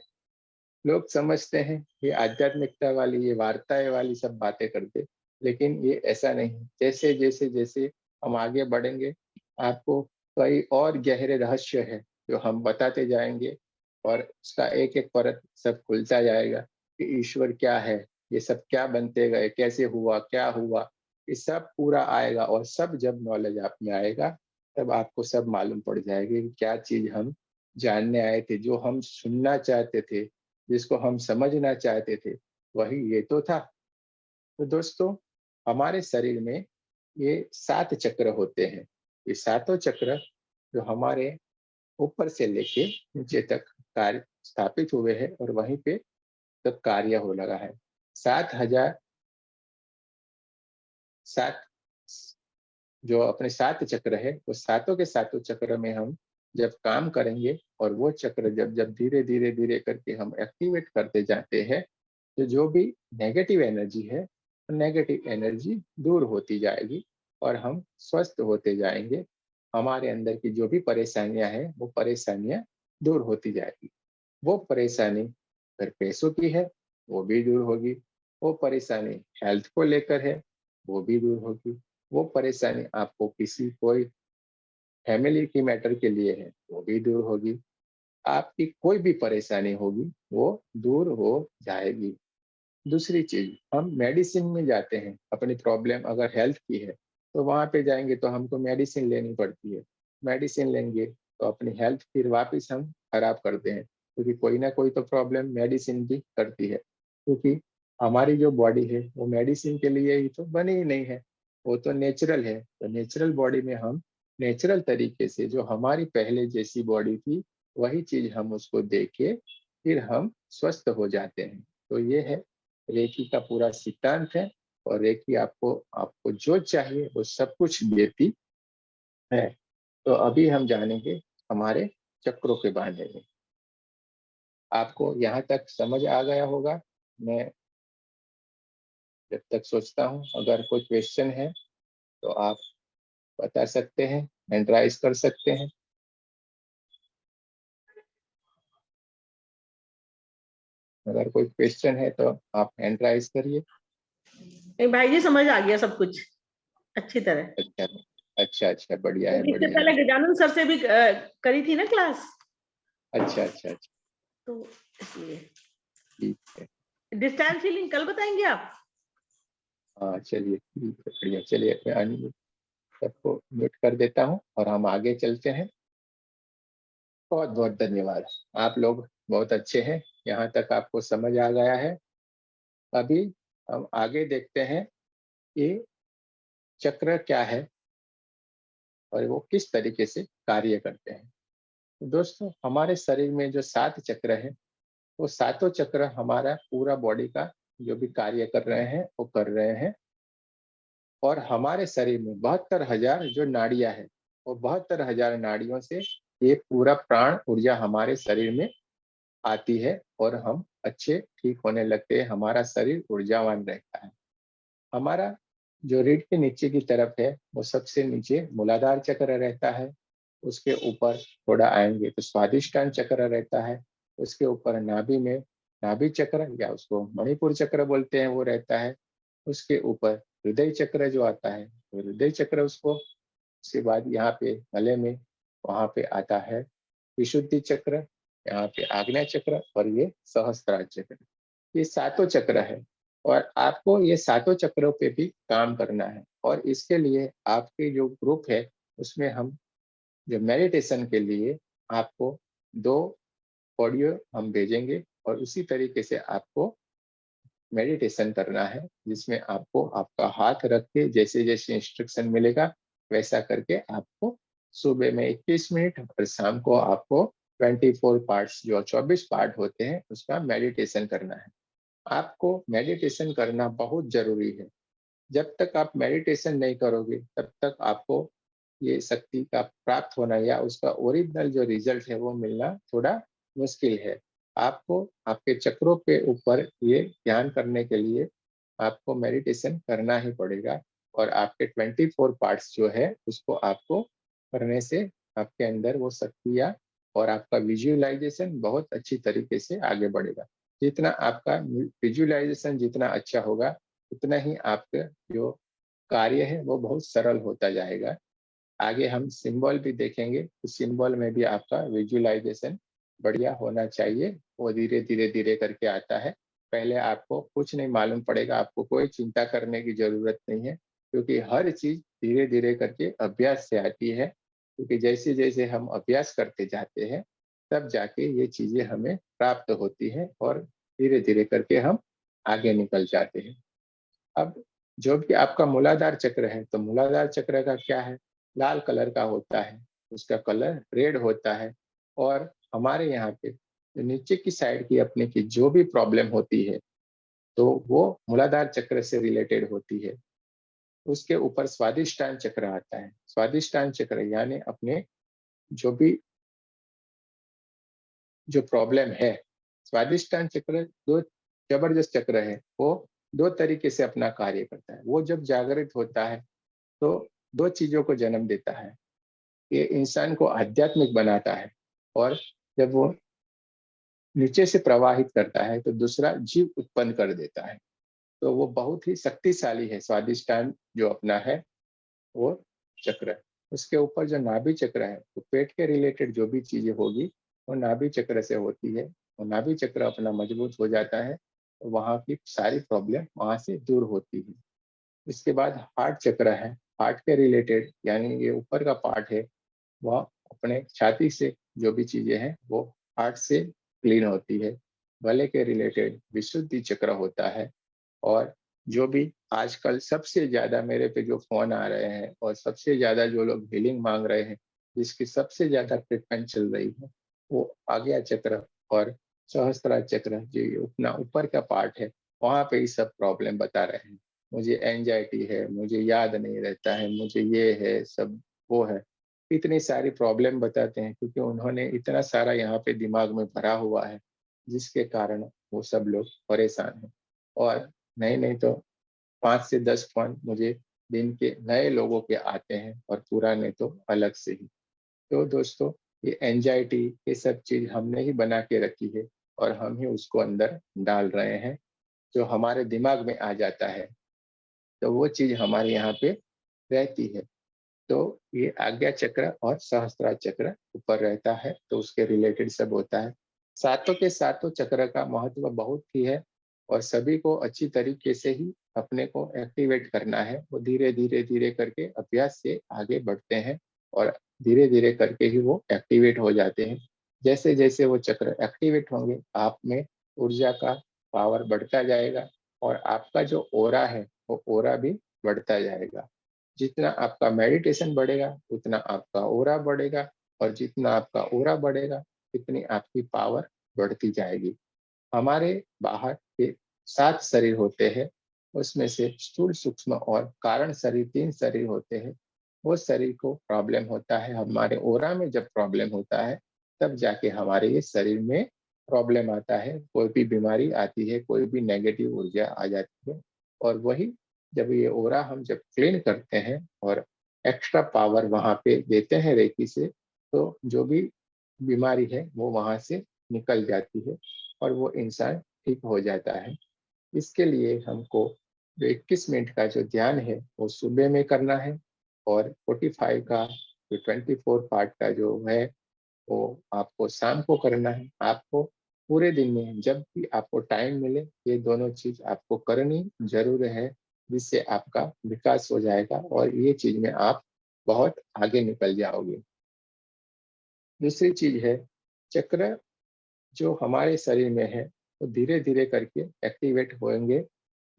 लोग समझते हैं ये आध्यात्मिकता वाली, ये वार्ताएं वाली सब बातें करते, लेकिन ये ऐसा नहीं। जैसे जैसे जैसे हम आगे बढ़ेंगे आपको कई और गहरे रहस्य है जो हम बताते जाएंगे, और उसका एक एक परत सब खुलता जाएगा कि ईश्वर क्या है, ये सब क्या बनते गए, कैसे हुआ, क्या हुआ, ये सब पूरा आएगा। और सब जब नॉलेज आप में आएगा तब आपको सब मालूम पड़ जाएगा कि क्या चीज हम जानने आए थे, जो हम सुनना चाहते थे, जिसको हम समझना चाहते थे, वही ये तो था। तो दोस्तों, हमारे शरीर में ये 7 चक्र होते हैं। ये सातों चक्र जो हमारे ऊपर से लेके नीचे तक कार्य स्थापित हुए हैं, और वहीं पे तब कार्य हो लगा है। 7,000 7 जो अपने 7 चक्र है वो सातों के सातों चक्र में हम जब काम करेंगे, और वो चक्र जब जब धीरे धीरे धीरे करके हम एक्टिवेट करते जाते हैं, तो जो भी नेगेटिव एनर्जी है, नेगेटिव एनर्जी दूर होती जाएगी और हम स्वस्थ होते जाएंगे। हमारे अंदर की जो भी परेशानियां हैं वो परेशानियां दूर होती जाएगी। वो परेशानी अगर पैसों की है वो भी दूर होगी, वो परेशानी हेल्थ को लेकर है वो भी दूर होगी, वो परेशानी आपको किसी कोई फैमिली की मैटर के लिए है वो भी दूर होगी। आपकी कोई भी परेशानी होगी वो दूर हो जाएगी। दूसरी चीज, हम मेडिसिन में जाते हैं, अपनी प्रॉब्लम अगर हेल्थ की है तो वहां पे जाएंगे तो हमको मेडिसिन लेनी पड़ती है। मेडिसिन लेंगे तो अपनी हेल्थ फिर वापस हम खराब करते हैं, क्योंकि कोई ना कोई तो प्रॉब्लम मेडिसिन भी करती है, क्योंकि हमारी जो बॉडी है वो मेडिसिन के लिए ही तो बनी ही नहीं है, वो तो नेचुरल है। तो नेचुरल बॉडी में हम नेचुरल तरीके से जो हमारी पहले जैसी बॉडी थी वही चीज हम उसको देके फिर हम स्वस्थ हो जाते हैं। तो ये है रेकी का पूरा सिद्धांत है। और रेकी आपको आपको जो चाहिए वो सब कुछ देती है। तो अभी हम जानेंगे हमारे चक्रों के बारे में। आपको यहाँ तक समझ आ गया होगा। मैं जब तक सोचता हूँ, अगर कोई क्वेश्चन है तो आप बता सकते हैं, हैंड राइज कर सकते हैं। अगर कोई क्वेश्चन है तो आप हैंड राइज करिए। नहीं भाई जी, समझ आ गया सब कुछ अच्छी तरह। अच्छा अच्छा अच्छा, बढ़िया है क्योंकि इससे बढ़िया है। पहले गजानन सर से भी करी थी ना क्लास, अच्छा अच्छा अच्छा, तो इसलिए। ठीक है। डिस्टेंस हीलिंग कल बताएंगे आप? हाँ चलिए ठीक है, बढ़िया। चलिए मैं अनम्यूट सबको म्यूट कर देता हूँ और हम आगे चलते हैं। बहुत बहुत धन्यवाद। आप लोग बहुत अच्छे हैं, यहाँ तक आपको समझ आ गया है। अभी हम आगे देखते हैं कि चक्र क्या है और वो किस तरीके से कार्य करते हैं। तो दोस्तों, हमारे शरीर में जो 7 चक्र है, वो सातों चक्र हमारा पूरा बॉडी का जो भी कार्य कर रहे हैं वो कर रहे हैं। और हमारे शरीर में 72,000 जो नाड़ियां है, वो 72,000 नाड़ियों से ये पूरा प्राण ऊर्जा हमारे शरीर में आती है और हम अच्छे ठीक होने लगते हैं। हमारा शरीर ऊर्जावान रहता है। हमारा जो रीढ़ के नीचे की तरफ है, वो सबसे नीचे मूलाधार चक्र रहता है। उसके ऊपर थोड़ा आएंगे तो स्वादिष्टान चक्र रहता है। उसके ऊपर नाभि में नाभि चक्र या उसको मणिपुर चक्र बोलते हैं, वो रहता है। उसके ऊपर हृदय चक्र जो आता है, तो हृदय चक्र उसको। उसके बाद यहाँ पे गले में वहां पे आता है विशुद्धि चक्र, यहाँ पे आज्ञा चक्र और ये सहस्त्रार चक्र। ये सातों चक्र है और आपको ये सातों चक्रों पे भी काम करना है। और इसके लिए आपके जो ग्रुप है, उसमें हम जो मेडिटेशन के लिए आपको 2 ऑडियो हम भेजेंगे और उसी तरीके से आपको मेडिटेशन करना है, जिसमें आपको आपका हाथ रख के जैसे जैसे इंस्ट्रक्शन मिलेगा वैसा करके आपको सुबह में 21 मिनट और शाम को आपको 24 पार्ट्स जो 24 पार्ट होते हैं उसका मेडिटेशन करना है। आपको मेडिटेशन करना बहुत जरूरी है। जब तक आप मेडिटेशन नहीं करोगे तब तक आपको ये शक्ति का प्राप्त होना या उसका ओरिजिनल जो रिजल्ट है वो मिलना थोड़ा मुश्किल है। आपको आपके चक्रों के ऊपर ये ध्यान करने के लिए आपको मेडिटेशन करना ही पड़ेगा। और आपके 24 पार्ट्स जो है उसको आपको करने से आपके अंदर वो शक्तियाँ और आपका विजुअलाइजेशन बहुत अच्छी तरीके से आगे बढ़ेगा। जितना आपका विजुअलाइजेशन जितना अच्छा होगा, उतना ही आपका जो कार्य है वो बहुत सरल होता जाएगा। आगे हम सिंबल भी देखेंगे, तो सिंबल में भी आपका विजुअलाइजेशन बढ़िया होना चाहिए। वो धीरे धीरे धीरे करके आता है। पहले आपको कुछ नहीं मालूम पड़ेगा, आपको कोई चिंता करने की जरूरत नहीं है, क्योंकि हर चीज धीरे धीरे करके अभ्यास से आती है। क्योंकि जैसे जैसे हम अभ्यास करते जाते हैं तब जाके ये चीजें हमें प्राप्त होती है और धीरे धीरे करके हम आगे निकल जाते हैं। अब जो भी आपका मूलाधार चक्र है, तो मूलाधार चक्र का क्या है, लाल कलर का होता है, उसका कलर रेड होता है। और हमारे यहाँ पे जो नीचे की साइड की अपने की जो भी प्रॉब्लम होती है, तो वो मूलाधार चक्र से रिलेटेड होती है। उसके ऊपर स्वादिष्टान चक्र आता है। स्वादिष्टान चक्र यानी अपने जो भी जो प्रॉब्लम है, स्वादिष्टान चक्र दो जबरदस्त चक्र है। वो दो तरीके से अपना कार्य करता है। वो जब जागृत होता है तो दो चीजों को जन्म देता है। ये इंसान को आध्यात्मिक बनाता है और जब वो नीचे से प्रवाहित करता है तो दूसरा जीव उत्पन्न कर देता है। तो वो बहुत ही शक्तिशाली है स्वादिष्टान जो अपना है वो चक्र। उसके ऊपर जो नाभि चक्र है, तो पेट के रिलेटेड जो भी चीजें होगी वो नाभि चक्र से होती है। और नाभि चक्र अपना मजबूत हो जाता है तो वहाँ की सारी प्रॉब्लम वहां से दूर होती है। इसके बाद हार्ट चक्र है। हार्ट के रिलेटेड यानी ये ऊपर का पार्ट है, वह अपने छाती से जो भी चीजें हैं वो हार्ट से क्लीन होती है। गले के रिलेटेड विशुद्धि चक्र होता है। और जो भी आजकल सबसे ज्यादा मेरे पे जो फोन आ रहे हैं और सबसे ज्यादा जो लोग हीलिंग मांग रहे हैं, जिसकी सबसे ज्यादा ट्रीटमेंट चल रही है, वो आज्ञा चक्र और सहस्त्रा चक्र जो अपना ऊपर का पार्ट है, वहां पे ही सब प्रॉब्लम बता रहे हैं। मुझे एंजाइटी है, मुझे याद नहीं रहता है, मुझे ये है, सब वो है, इतनी सारी प्रॉब्लम बताते हैं, क्योंकि उन्होंने इतना सारा यहाँ पे दिमाग में भरा हुआ है, जिसके कारण वो सब लोग परेशान हैं। और नहीं नहीं तो 5 से 10 फोन मुझे दिन के नए लोगों के आते हैं, और पुराने तो अलग से ही। तो दोस्तों, ये एंजाइटी, ये सब चीज हमने ही बना के रखी है, और हम ही उसको अंदर डाल रहे हैं। जो हमारे दिमाग में आ जाता है, तो वो चीज हमारे यहाँ पे रहती है। तो ये आज्ञा चक्र और सहस्त्रा चक्र ऊपर रहता है, तो उसके रिलेटेड सब होता है। सातों के सातों चक्र का महत्व बहुत ही है, और सभी को अच्छी तरीके से ही अपने को एक्टिवेट करना है। वो धीरे धीरे धीरे करके अभ्यास से आगे बढ़ते हैं, और धीरे धीरे करके ही वो एक्टिवेट हो जाते हैं। जैसे जैसे वो चक्र एक्टिवेट होंगे, आप में ऊर्जा का पावर बढ़ता जाएगा, और आपका जो ओरा है, वो ओरा भी बढ़ता जाएगा। जितना आपका मेडिटेशन बढ़ेगा, उतना आपका ओरा बढ़ेगा, और जितना आपका ओरा बढ़ेगा, इतनी आपकी पावर बढ़ती जाएगी। हमारे बाहर के 7 शरीर होते हैं, उसमें से स्थूल, सूक्ष्म और कारण शरीर, 3 शरीर होते हैं। वो शरीर को प्रॉब्लम होता है, हमारे ओरा में जब प्रॉब्लम होता है, तब जाके हमारे ये शरीर में प्रॉब्लम आता है, कोई भी बीमारी आती है, कोई भी नेगेटिव ऊर्जा आ जाती है। और वही जब ये ओरा हम जब क्लीन करते हैं और एक्स्ट्रा पावर वहाँ पे देते हैं रेकी से, तो जो भी बीमारी है वो वहाँ से निकल जाती है, और वो इंसान ठीक हो जाता है। इसके लिए हमको जो 21 मिनट का जो ध्यान है, वो सुबह में करना है, और 45 का जो 24 पार्ट का जो है, वो आपको शाम को करना है। आपको पूरे दिन में जब भी आपको टाइम मिले, ये दोनों चीज आपको करनी जरूर है, जिससे आपका विकास हो जाएगा, और ये चीज में आप बहुत आगे निकल जाओगे। दूसरी चीज है, चक्र जो हमारे शरीर में है, वो धीरे धीरे करके एक्टिवेट होंगे।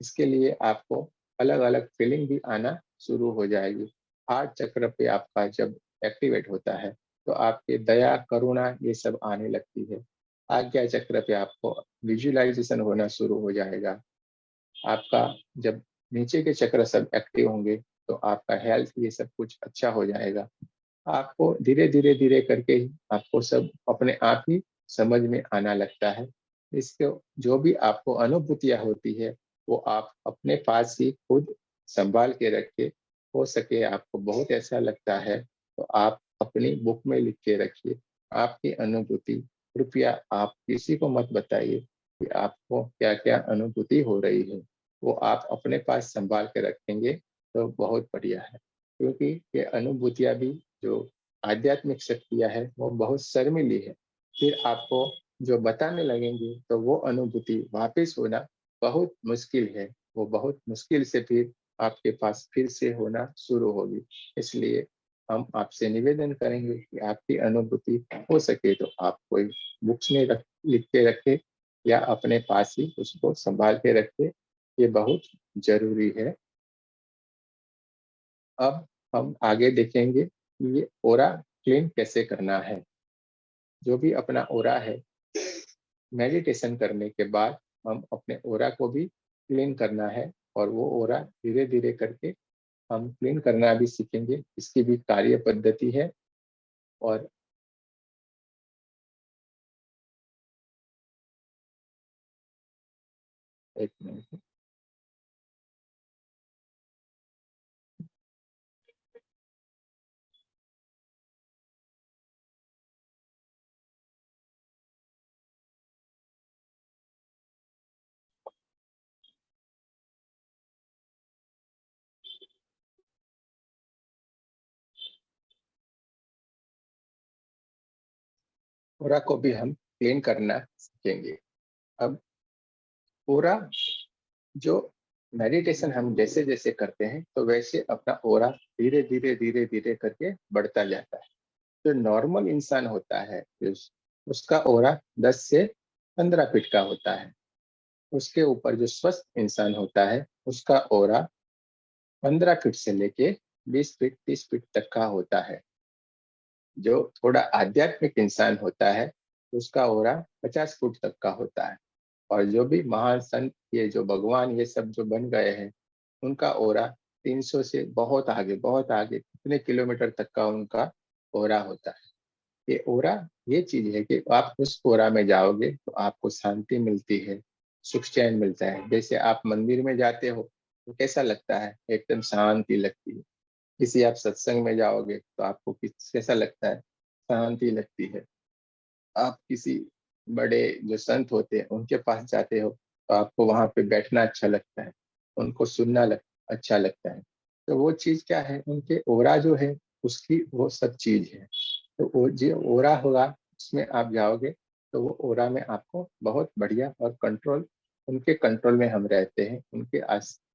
इसके लिए आपको अलग अलग फीलिंग भी आना शुरू हो जाएगी। हार्ट चक्र पे आपका जब एक्टिवेट होता है, तो आपके दया, करुणा, ये सब आने लगती है। आज्ञा चक्र पे आपको विजुअलाइजेशन होना शुरू हो जाएगा। आपका जब नीचे के चक्र सब एक्टिव होंगे, तो आपका हेल्थ, ये सब कुछ अच्छा हो जाएगा। आपको धीरे धीरे धीरे करके ही आपको सब अपने आप ही समझ में आना लगता है। इसके जो भी आपको अनुभूतियाँ होती है, वो आप अपने पास ही खुद संभाल के रखे। हो सके आपको बहुत ऐसा लगता है, तो आप अपनी बुक में लिख के रखिए आपकी अनुभूति। कृपया आप किसी को मत बताइए कि आपको क्या क्या अनुभूति हो रही है। वो आप अपने पास संभाल के रखेंगे, तो बहुत बढ़िया है। क्योंकि ये अनुभूतियाँ भी जो आध्यात्मिक शक्तियाँ है, वो बहुत शर्मीली है। फिर आपको जो बताने लगेंगे, तो वो अनुभूति वापस होना बहुत मुश्किल है। वो बहुत मुश्किल से फिर आपके पास फिर से होना शुरू होगी। इसलिए हम आपसे निवेदन करेंगे कि आपकी अनुभूति हो सके तो आप कोई बुक्स में लिख के रखें, या अपने पास ही उसको संभाल के रखें। ये बहुत जरूरी है। अब हम आगे देखेंगे कि ये ओरा क्लीन कैसे करना है। जो भी अपना ओरा है, मेडिटेशन करने के बाद हम अपने ओरा को भी क्लीन करना है, और वो ओरा धीरे धीरे करके हम क्लीन करना भी सीखेंगे। इसकी भी कार्य पद्धति है। और एक मिनट, ओरा को भी हम क्लीन करना सीखेंगे। अब ओरा जो मेडिटेशन हम जैसे जैसे करते हैं, तो वैसे अपना ओरा धीरे धीरे धीरे धीरे करके बढ़ता जाता है। जो नॉर्मल इंसान होता है, उसका ओरा 10 से 15 फीट का होता है। उसके ऊपर जो स्वस्थ इंसान होता है, उसका ओरा 15 फीट से लेके 20 फीट 30 फीट तक का होता है। जो थोड़ा आध्यात्मिक इंसान होता है, उसका ओरा 50 फुट तक का होता है। और जो भी महान संत, ये जो भगवान ये सब जो बन गए हैं, उनका ओरा 300 से बहुत आगे कितने किलोमीटर तक का उनका ओरा होता है। ये ओरा ये चीज है कि आप उस ओरा में जाओगे तो आपको शांति मिलती है, सुख चैन मिलता है। जैसे आप मंदिर में जाते हो तो कैसा लगता है, एकदम शांति लगती है। किसी आप सत्संग में जाओगे तो आपको कैसा लगता है, शांति लगती है। आप किसी बड़े जो संत होते हैं उनके पास जाते हो तो आपको वहां पे बैठना अच्छा लगता है, उनको सुनना अच्छा लगता है। तो वो चीज क्या है, उनके ओरा जो है उसकी वो सब चीज है। तो वो जो ओरा होगा उसमें आप जाओगे तो वो ओरा में आपको बहुत बढ़िया और कंट्रोल, उनके कंट्रोल में हम रहते हैं, उनके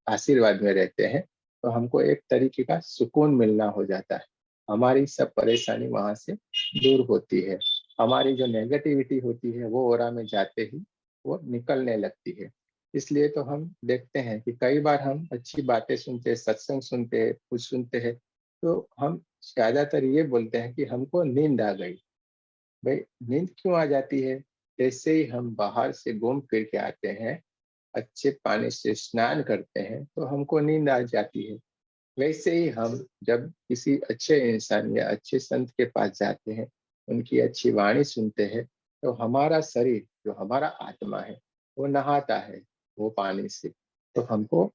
आशीर्वाद में रहते हैं। तो हमको एक तरीके का सुकून मिलना हो जाता है, हमारी सब परेशानी वहां से दूर होती है। हमारी जो नेगेटिविटी होती है वो ओरा में जाते ही वो निकलने लगती है। इसलिए तो हम देखते हैं कि कई बार हम अच्छी बातें सुनते हैं, सत्संग सुनते हैं, कुछ सुनते हैं, तो हम ज्यादातर ये बोलते हैं कि हमको नींद आ गई। भाई, नींद क्यों आ जाती है? जैसे ही हम बाहर से घूम फिर के आते हैं, अच्छे पानी से स्नान करते हैं, तो हमको नींद आ जाती है। वैसे ही हम जब किसी अच्छे इंसान या अच्छे संत के पास जाते हैं, उनकी अच्छी वाणी सुनते हैं, तो हमारा शरीर, जो हमारा आत्मा है, वो नहाता है वो पानी से। तो हमको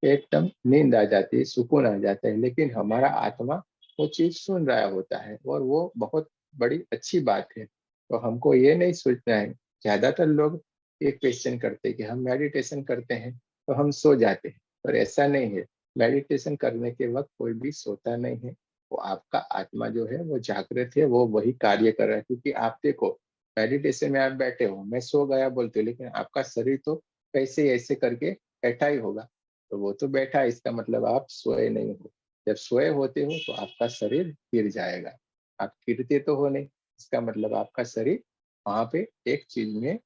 एकदम नींद आ जाती है, सुकून आ जाता है। लेकिन हमारा आत्मा वो चीज सुन रहा होता है और वो बहुत बड़ी अच्छी बात है। तो हमको ये नहीं सोचना है। ज्यादातर लोग ये क्वेश्चन करते हैं कि हम मेडिटेशन करते हैं तो हम सो जाते हैं, पर ऐसा नहीं है। मेडिटेशन करने के वक्त कोई भी सोता नहीं है। वो आपका आत्मा जो है वो जागृत है, वो वही कार्य कर रहा है। क्योंकि आप देखो, मेडिटेशन में आप बैठे हो, मैं सो गया बोलते हो, लेकिन आपका शरीर तो कैसे ऐसे करके बैठा ही होगा। तो वो तो बैठा है, इसका मतलब आप सोए नहीं हो। जब सोए होते हो तो आपका शरीर गिर जाएगा। आप गिरते तो हो नहीं, इसका मतलब आपका शरीर वहां पे एक चीज में,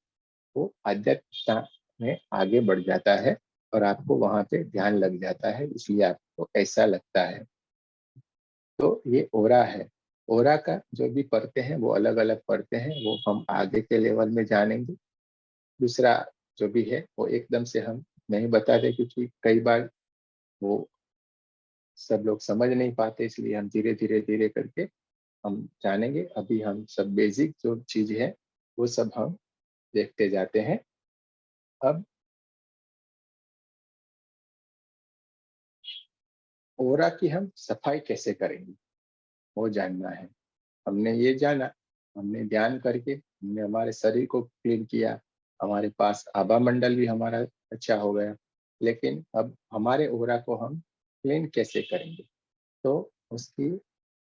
वो आध्यात्मिकता में आगे बढ़ जाता है और आपको वहां पे ध्यान लग जाता है, इसलिए आपको ऐसा लगता है। तो ये ओरा है। ओरा का जो भी पढ़ते हैं वो अलग अलग पढ़ते हैं, वो हम आगे के लेवल में जानेंगे। दूसरा जो भी है वो एकदम से हम नहीं बताते, क्योंकि कई बार वो सब लोग समझ नहीं पाते, इसलिए हम धीरे धीरे धीरे करके हम जानेंगे। अभी हम सब बेसिक जो चीज है वो सब हम देखते जाते हैं। अब ओरा की हम सफाई कैसे करेंगे वो जानना है। हमने ये जाना, हमने ध्यान करके हमने हमारे शरीर को क्लीन किया, हमारे पास आभा मंडल भी हमारा अच्छा हो गया। लेकिन अब हमारे ओरा को हम क्लीन कैसे करेंगे? तो उसकी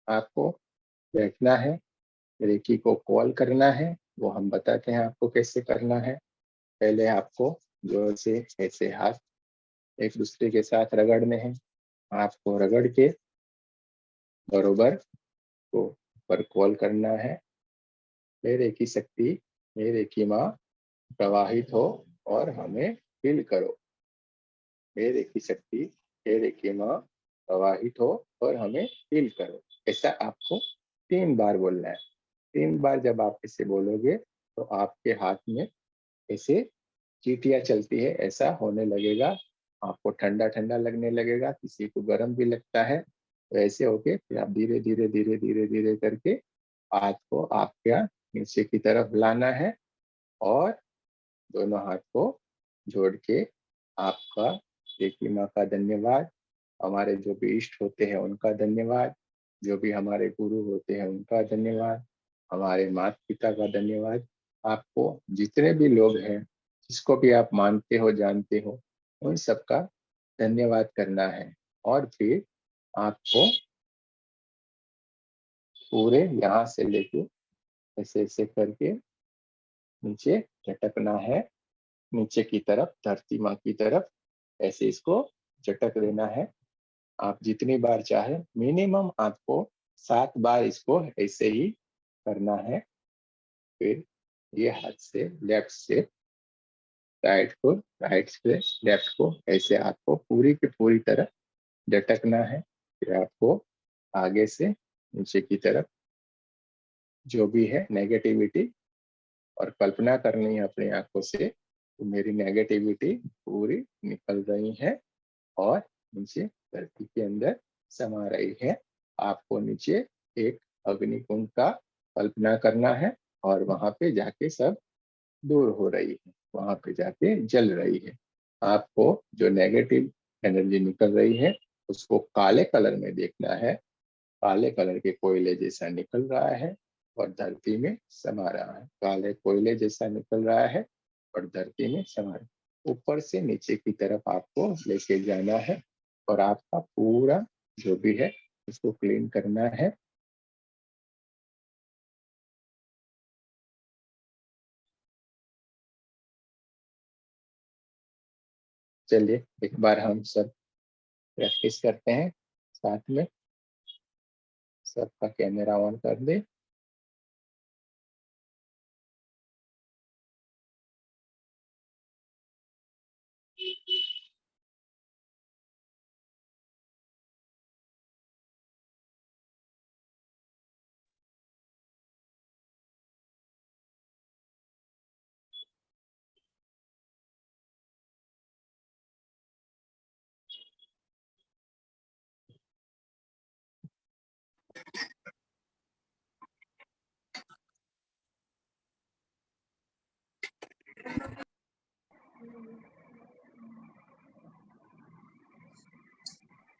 आपको बैठना है, रेकी को कॉल करना है, वो हम बताते हैं आपको कैसे करना है। पहले आपको जोर से ऐसे हाथ एक दूसरे के साथ रगड़ने हैं। आपको रगड़ के बरोबर को पर कॉल करना है। हे रेकी शक्ति, हे रेकी माँ, प्रवाहित हो और हमें फील करो। हे रेकी शक्ति, हे रेकी माँ, प्रवाहित हो और हमें फील करो। ऐसा आपको 3 बार बोलना है। 3 बार जब आप इसे बोलोगे तो आपके हाथ में ऐसे चींटियां चलती है, ऐसा होने लगेगा। आपको ठंडा ठंडा लगने लगेगा, किसी को गर्म भी लगता है। तो ऐसे होके फिर आप धीरे धीरे धीरे धीरे धीरे करके हाथ को आपके नीचे की तरफ लाना है और दोनों हाथ को जोड़ के आपका देवी माँ का धन्यवाद, हमारे जो भी इष्ट होते हैं उनका धन्यवाद, जो भी हमारे गुरु होते हैं उनका धन्यवाद, हमारे माता पिता का धन्यवाद। आपको जितने भी लोग हैं, जिसको भी आप मानते हो जानते हो, उन सबका धन्यवाद करना है। और फिर आपको पूरे यहाँ से लेके ऐसे ऐसे करके नीचे झटकना है, नीचे की तरफ, धरती माँ की तरफ ऐसे इसको झटक देना है। आप जितनी बार चाहे, मिनिमम आपको 7 बार इसको ऐसे ही करना है। फिर ये हाथ से लेफ्ट से राइट को, राइट से लेफ्ट को, ऐसे आपको पूरी की पूरी तरह झटकना है। फिर आपको आगे से नीचे की तरफ जो भी है नेगेटिविटी और कल्पना करनी है अपनी आंखों से तो मेरी नेगेटिविटी पूरी निकल रही है और नीचे धरती के अंदर समा रही है। आपको नीचे एक अग्निकुंड का कल्पना करना है और वहां पे जाके सब दूर हो रही है, वहां पे जाके जल रही है। आपको जो नेगेटिव एनर्जी निकल रही है उसको काले कलर में देखना है, काले कलर के कोयले जैसा निकल रहा है और धरती में समा रहा है, काले कोयले जैसा निकल रहा है और धरती में समा रहा है। ऊपर से नीचे की तरफ आपको लेके जाना है और आपका पूरा जो भी है उसको क्लीन करना है। चलिए एक बार हम सब प्रैक्टिस करते हैं साथ में। सबका कैमरा ऑन कर दे।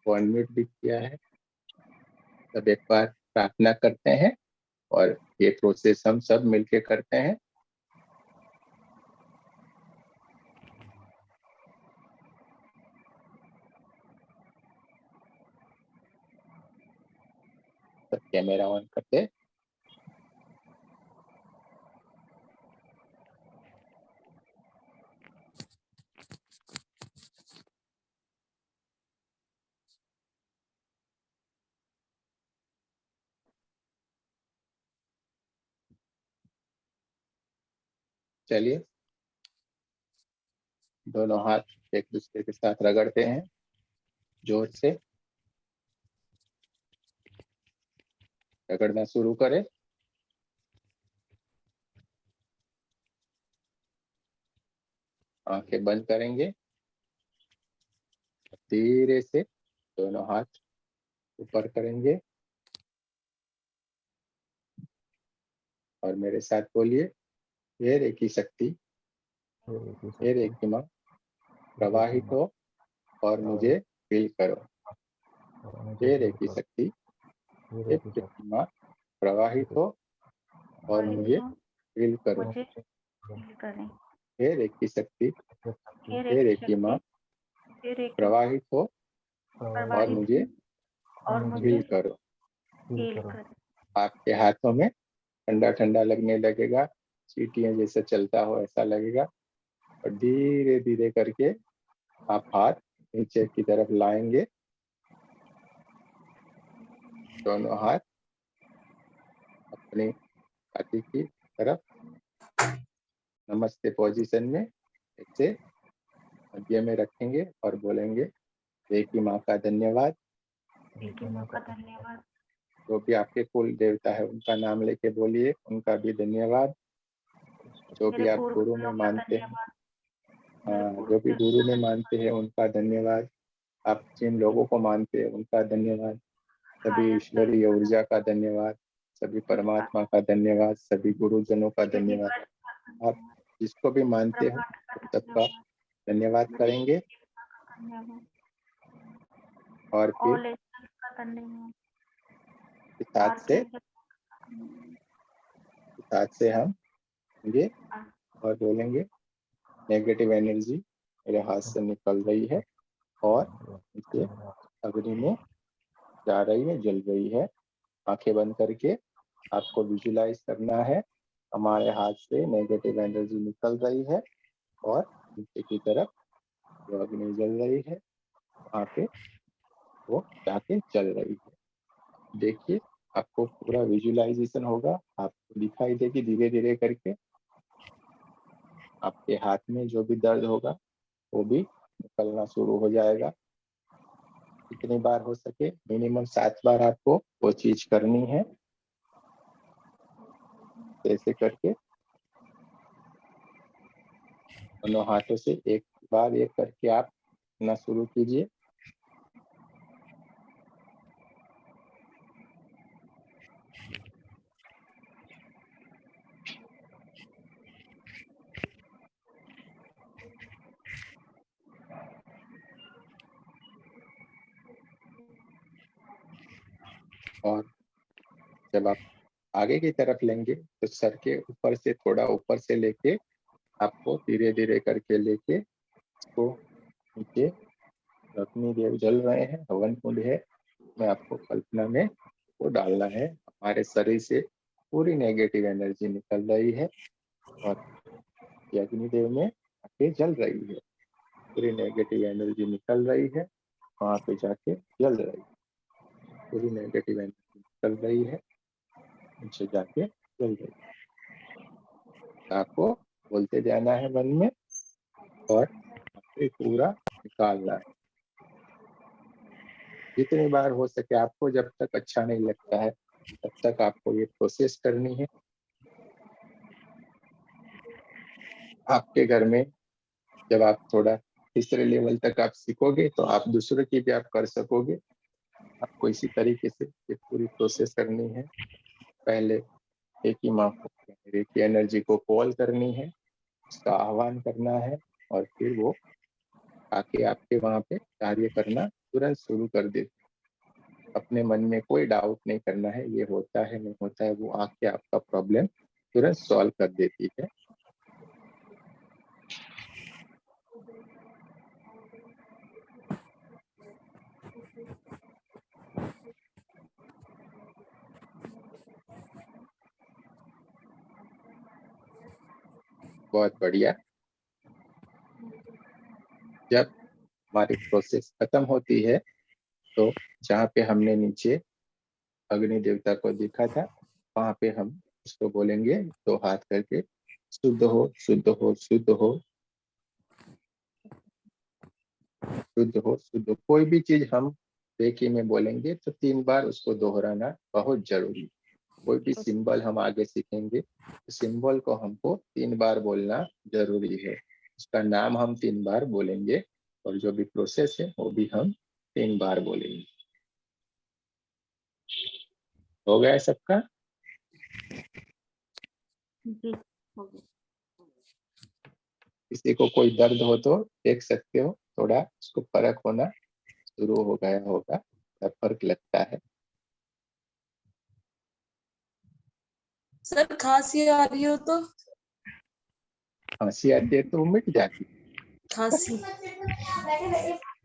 अनम्यूट भी किया है। सब एक बार प्रार्थना करते हैं और ये प्रोसेस हम सब मिलके करते हैं। सब कैमरा ऑन करते हैं। चलिए दोनों हाथ एक दूसरे के साथ रगड़ते हैं जोर से। रगड़ना शुरू करें। आंखें बंद करेंगे। धीरे से दोनों हाथ ऊपर करेंगे और मेरे साथ बोलिए, हे रेकी शक्ति, हे रेकी माँ प्रवाहित हो और मुझे फील करो। हे रेकी शक्ति, हे रेकी माँ प्रवाहित हो और मुझे फील करो। हे रेकी शक्ति, हे रेकी माँ प्रवाहित हो और मुझे फील करो। आपके हाथों में ठंडा ठंडा लगने लगेगा, चींटियां जैसे चलता हो ऐसा लगेगा और धीरे धीरे करके आप हाथ नीचे की तरफ लाएंगे। दोनों हाथ अपनी छाती की तरफ नमस्ते पोजीशन में ऐसे मध्य में रखेंगे और बोलेंगे, रेकी माँ का धन्यवाद। जो भी आपके कुल देवता है उनका नाम लेके बोलिए, उनका भी धन्यवाद। जो भी आप गुरु में मानते हैं, जो भी गुरु में मानते हैं उनका धन्यवाद। आप जिन लोगों को मानते हैं उनका धन्यवाद। सभी ईश्वरीय ऊर्जा का धन्यवाद, सभी परमात्मा का धन्यवाद, सभी गुरुजनों का धन्यवाद। आप जिसको भी मानते हो सबका धन्यवाद करेंगे और फिर साथ से हम ये और बोलेंगे, नेगेटिव एनर्जी मेरे हाथ से निकल रही है और इसे अग्नि में जा रही है, जल रही है। आंखें बंद करके आपको विजुलाइज करना है हमारे हाथ से नेगेटिव एनर्जी निकल रही है और नीचे की तरफ जो अग्नि जल रही है वहां पे वो जाके चल रही है। देखिए आपको पूरा विजुलाइजेशन होगा, आपको दिखाई देगी धीरे धीरे करके। आपके हाथ में जो भी दर्द होगा वो भी निकलना शुरू हो जाएगा। कितनी बार हो सके, मिनिमम 7 बार आपको वो चीज करनी है। ऐसे करके दोनों हाथों से एक बार एक करके आप करना शुरू कीजिए। और जब आप आगे की तरफ लेंगे तो सर के ऊपर से थोड़ा ऊपर से लेके आपको धीरे धीरे करके लेके इसको नीचे, अग्निदेव जल रहे हैं, हवन कुंड है, मैं आपको कल्पना में वो डालना है। हमारे शरीर से पूरी नेगेटिव एनर्जी निकल रही है और ये अग्निदेव में आके जल रही है। पूरी नेगेटिव एनर्जी निकल रही है, वहां पे जाके जल रही है। पूरी नेगेटिव एनर्जी निकल रही है, नीचे जाके जल रही है। आपको बोलते जाना है मन में और पूरा निकालना है। जितनी बार हो सके आपको, जब तक अच्छा नहीं लगता है तब तक आपको ये प्रोसेस करनी है। आपके घर में जब आप थोड़ा तीसरे लेवल तक आप सीखोगे तो आप दूसरों की भी आप कर सकोगे। आपको इसी तरीके से ये पूरी प्रोसेस करनी है। पहले एक ही माँ को, एक ही एनर्जी को कॉल करनी है, उसका आह्वान करना है और फिर वो आके आपके वहां पे कार्य करना तुरंत शुरू कर देती। अपने मन में कोई डाउट नहीं करना है, ये होता है नहीं होता है, वो आके आपका प्रॉब्लम तुरंत सॉल्व कर देती है। बहुत बढ़िया। जब हमारी प्रोसेस खत्म होती है तो जहाँ पे हमने नीचे अग्नि देवता को देखा था वहां पे हम उसको बोलेंगे दो हाथ करके, शुद्ध हो शुद्ध हो शुद्ध हो शुद्ध हो शुद्ध हो। कोई भी चीज हम एक ही में बोलेंगे तो 3 बार उसको दोहराना बहुत जरूरी है। कोई भी सिंबल हम आगे सीखेंगे तो सिंबल को हमको 3 बार बोलना जरूरी है। उसका नाम हम 3 बार बोलेंगे और जो भी प्रोसेस है वो भी हम 3 बार बोलेंगे। हो गया है सबका? जी, हो गया। किसी को कोई दर्द हो तो देख सकते हो, थोड़ा उसको फर्क होना शुरू हो गया होगा, तब फर्क लगता है। सर खांसी आ रही हो तो? खांसी आती है तो वो मिट जाती खांसी है,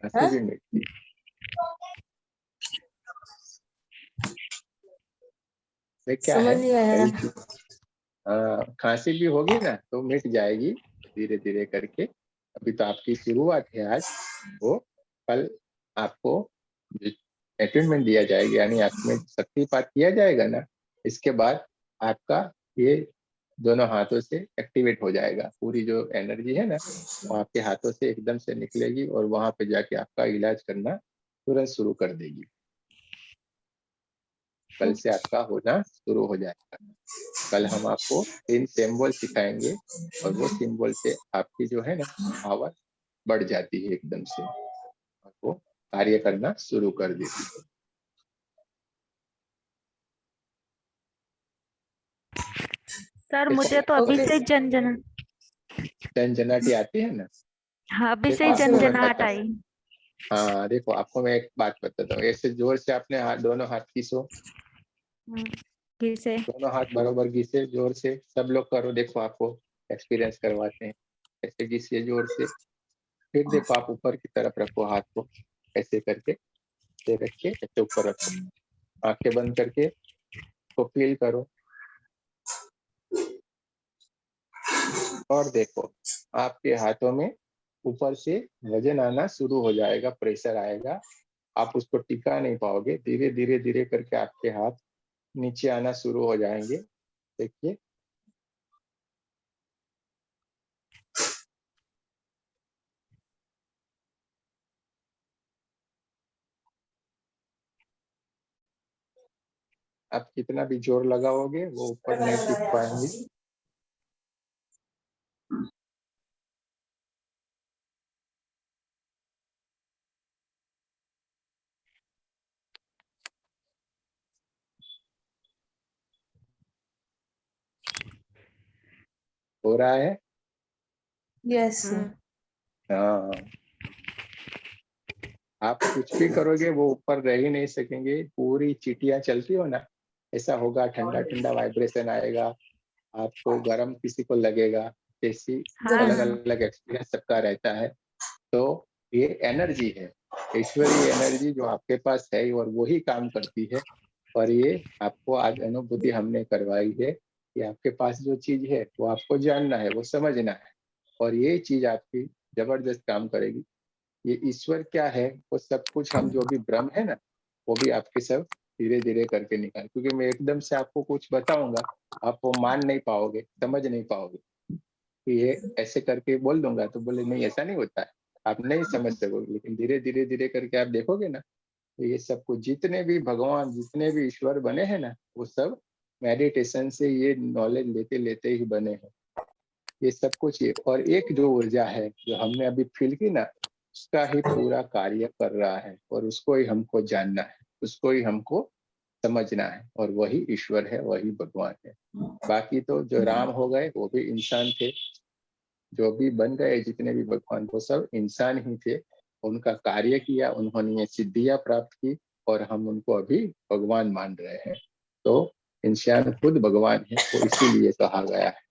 खांसी हाँ? भी मिटती है। क्या समझ है, नहीं आया। कई चीज खांसी भी होगी ना तो मिट जाएगी धीरे धीरे करके। अभी तो आपकी शुरुआत है आज, वो कल आपको अटेंडमेंट दिया जाएगा, यानी आप में शक्तिपात किया जाएगा ना, इसके बाद आपका ये दोनों हाथों से एक्टिवेट हो जाएगा। पूरी जो एनर्जी है ना वो आपके हाथों से एकदम से निकलेगी और वहां पे जाके आपका इलाज करना तुरंत शुरू कर देगी। कल से आपका होना शुरू हो जाएगा। कल हम आपको 3 सिंबल सिखाएंगे और वो सिंबल से आपकी जो है ना पावर बढ़ जाती है एकदम से और वो कार्य करना शुरू कर देती है। सर कैसा मुझे तो लगता अभी है? ओके से झंझनाटी आती है ना? हाँ अभी से देखो ही आपको मैं झंझनाहट बता, आई। हाँ देखो आपको मैं एक बात बताता हूँ। ऐसे जोर से अपने हाथ, दोनों हाथ खींचो, फिर से दोनों हाथ बराबर घिसे जोर से। सब लोग करो, देखो आपको एक्सपीरियंस करवाते हैं। ऐसे घिसिए जोर से। फिर देखो आप ऊपर की तरफ रखो हाथ को, ऐसे करके ऐसे रख के ऐसे ऊपर रखो। आंखें बंद करके को फील करो और देखो आपके हाथों में ऊपर से वजन आना शुरू हो जाएगा, प्रेशर आएगा। आप उसको टिका नहीं पाओगे, धीरे धीरे धीरे करके आपके हाथ नीचे आना शुरू हो जाएंगे। देखिए आप कितना भी जोर लगाओगे वो ऊपर नहीं टिक पाएंगे। हो रहा है? Yes sir. हाँ, आप कुछ भी करोगे वो ऊपर रह ही नहीं सकेंगे। पूरी चीटियां चलती हो ना, ऐसा होगा, ठंडा ठंडा वाइब्रेशन आएगा, आपको गर्म किसी को लगेगा, जैसी हाँ अलग यस अलग एक्सपीरियंस सबका रहता है। तो ये एनर्जी है, ईश्वरीय एनर्जी जो आपके पास है और वही काम करती है। और ये आपको आज अनुभूति हमने करवाई है कि आपके पास जो चीज है वो आपको जानना है, वो समझना है, और ये चीज आपकी जबरदस्त काम करेगी। ये ईश्वर क्या है, वो सब कुछ हम जो भी भ्रम है ना, वो भी आपके सब धीरे धीरे करके निकाल, क्योंकि मैं एकदम से आपको कुछ बताऊंगा, आप वो मान नहीं पाओगे, समझ नहीं पाओगे। कि ये ऐसे करके बोल दूंगा तो बोले नहीं ऐसा नहीं होता है, आप नहीं समझ सकोगे। लेकिन धीरे धीरे धीरे करके आप देखोगे ना, तो ये सब कुछ जितने भी भगवान, जितने भी ईश्वर बने हैं ना, वो सब मेडिटेशन से ये नॉलेज लेते लेते ही बने हैं। ये सब कुछ ये, और एक जो ऊर्जा है जो हमने अभी फील की ना, उसका ही पूरा कार्य कर रहा है, और उसको ही हमको जानना है, उसको ही हमको समझना है, और वही ईश्वर है, वही भगवान है। बाकी तो जो राम हो गए वो भी इंसान थे, जो भी बन गए जितने भी भगवान, वो सब इंसान ही थे। उनका कार्य किया, उन्होंने ये सिद्धियां प्राप्त की, और हम उनको अभी भगवान मान रहे हैं। तो इंसान खुद भगवान है, वो इसीलिए कहा गया है।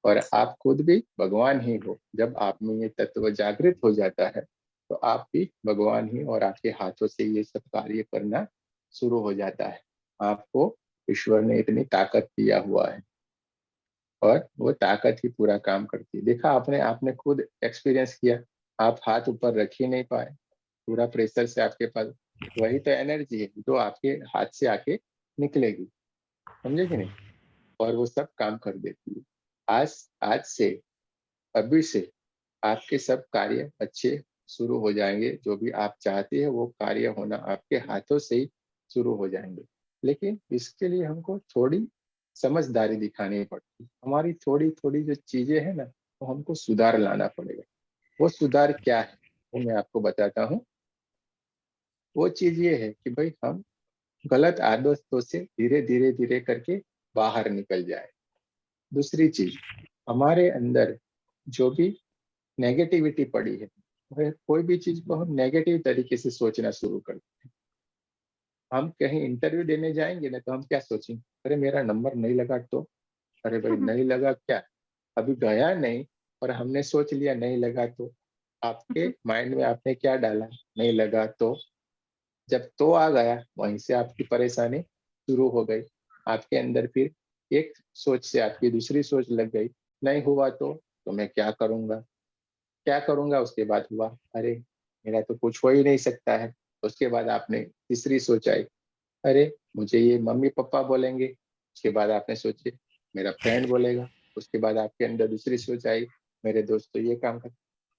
और आप खुद भी भगवान ही हो। जब आप में ये तत्व जागृत हो जाता है तो आप भी भगवान ही, और आपके हाथों से ये सब कार्य करना शुरू हो जाता है। आपको ईश्वर ने इतनी ताकत दिया हुआ है, और वो ताकत ही पूरा काम करती है। देखा आपने, आपने खुद एक्सपीरियंस किया, आप हाथ ऊपर रख ही नहीं पाए, पूरा प्रेशर से आपके पास, वही तो एनर्जी है जो आपके हाथ से आके निकलेगी, समझे कि नहीं? और वो सब काम कर देती है। आज आज से, अभी से आपके सब कार्य अच्छे शुरू हो जाएंगे। जो भी आप चाहते हैं वो कार्य होना आपके हाथों से ही शुरू हो जाएंगे। लेकिन इसके लिए हमको थोड़ी समझदारी दिखानी पड़ती है। हमारी थोड़ी थोड़ी जो चीजें हैं ना, वो हमको सुधार लाना पड़ेगा। वो सुधार क्या है, वो मैं आपको बताता हूँ। वो चीज ये है कि भाई हम गलत आदतों से धीरे धीरे धीरे करके बाहर निकल जाए। दूसरी चीज, हमारे अंदर जो भी नेगेटिविटी पड़ी है, कोई भी चीज को हम नेगेटिव तरीके से सोचना शुरू करते हैं। हम कहीं इंटरव्यू देने जाएंगे ना, तो हम क्या सोचेंगे, अरे मेरा नंबर नहीं लगा तो, अरे भाई नहीं लगा क्या, अभी गया नहीं, और हमने सोच लिया नहीं लगा तो। आपके माइंड में आपने क्या डाला, नहीं लगा तो। जब तो आ गया, वहीं से आपकी परेशानी शुरू हो गई। आपके अंदर फिर एक सोच से आपकी दूसरी सोच लग गई, नहीं हुआ तो मैं क्या करूंगा, क्या करूंगा। उसके बाद हुआ, अरे मेरा तो कुछ हो ही नहीं सकता है। उसके बाद आपने तीसरी सोच आई, अरे मुझे ये मम्मी पापा बोलेंगे। उसके बाद आपने सोचे मेरा फ्रेंड बोलेगा। उसके बाद आपके अंदर दूसरी सोच आई, मेरे दोस्त तो ये काम कर।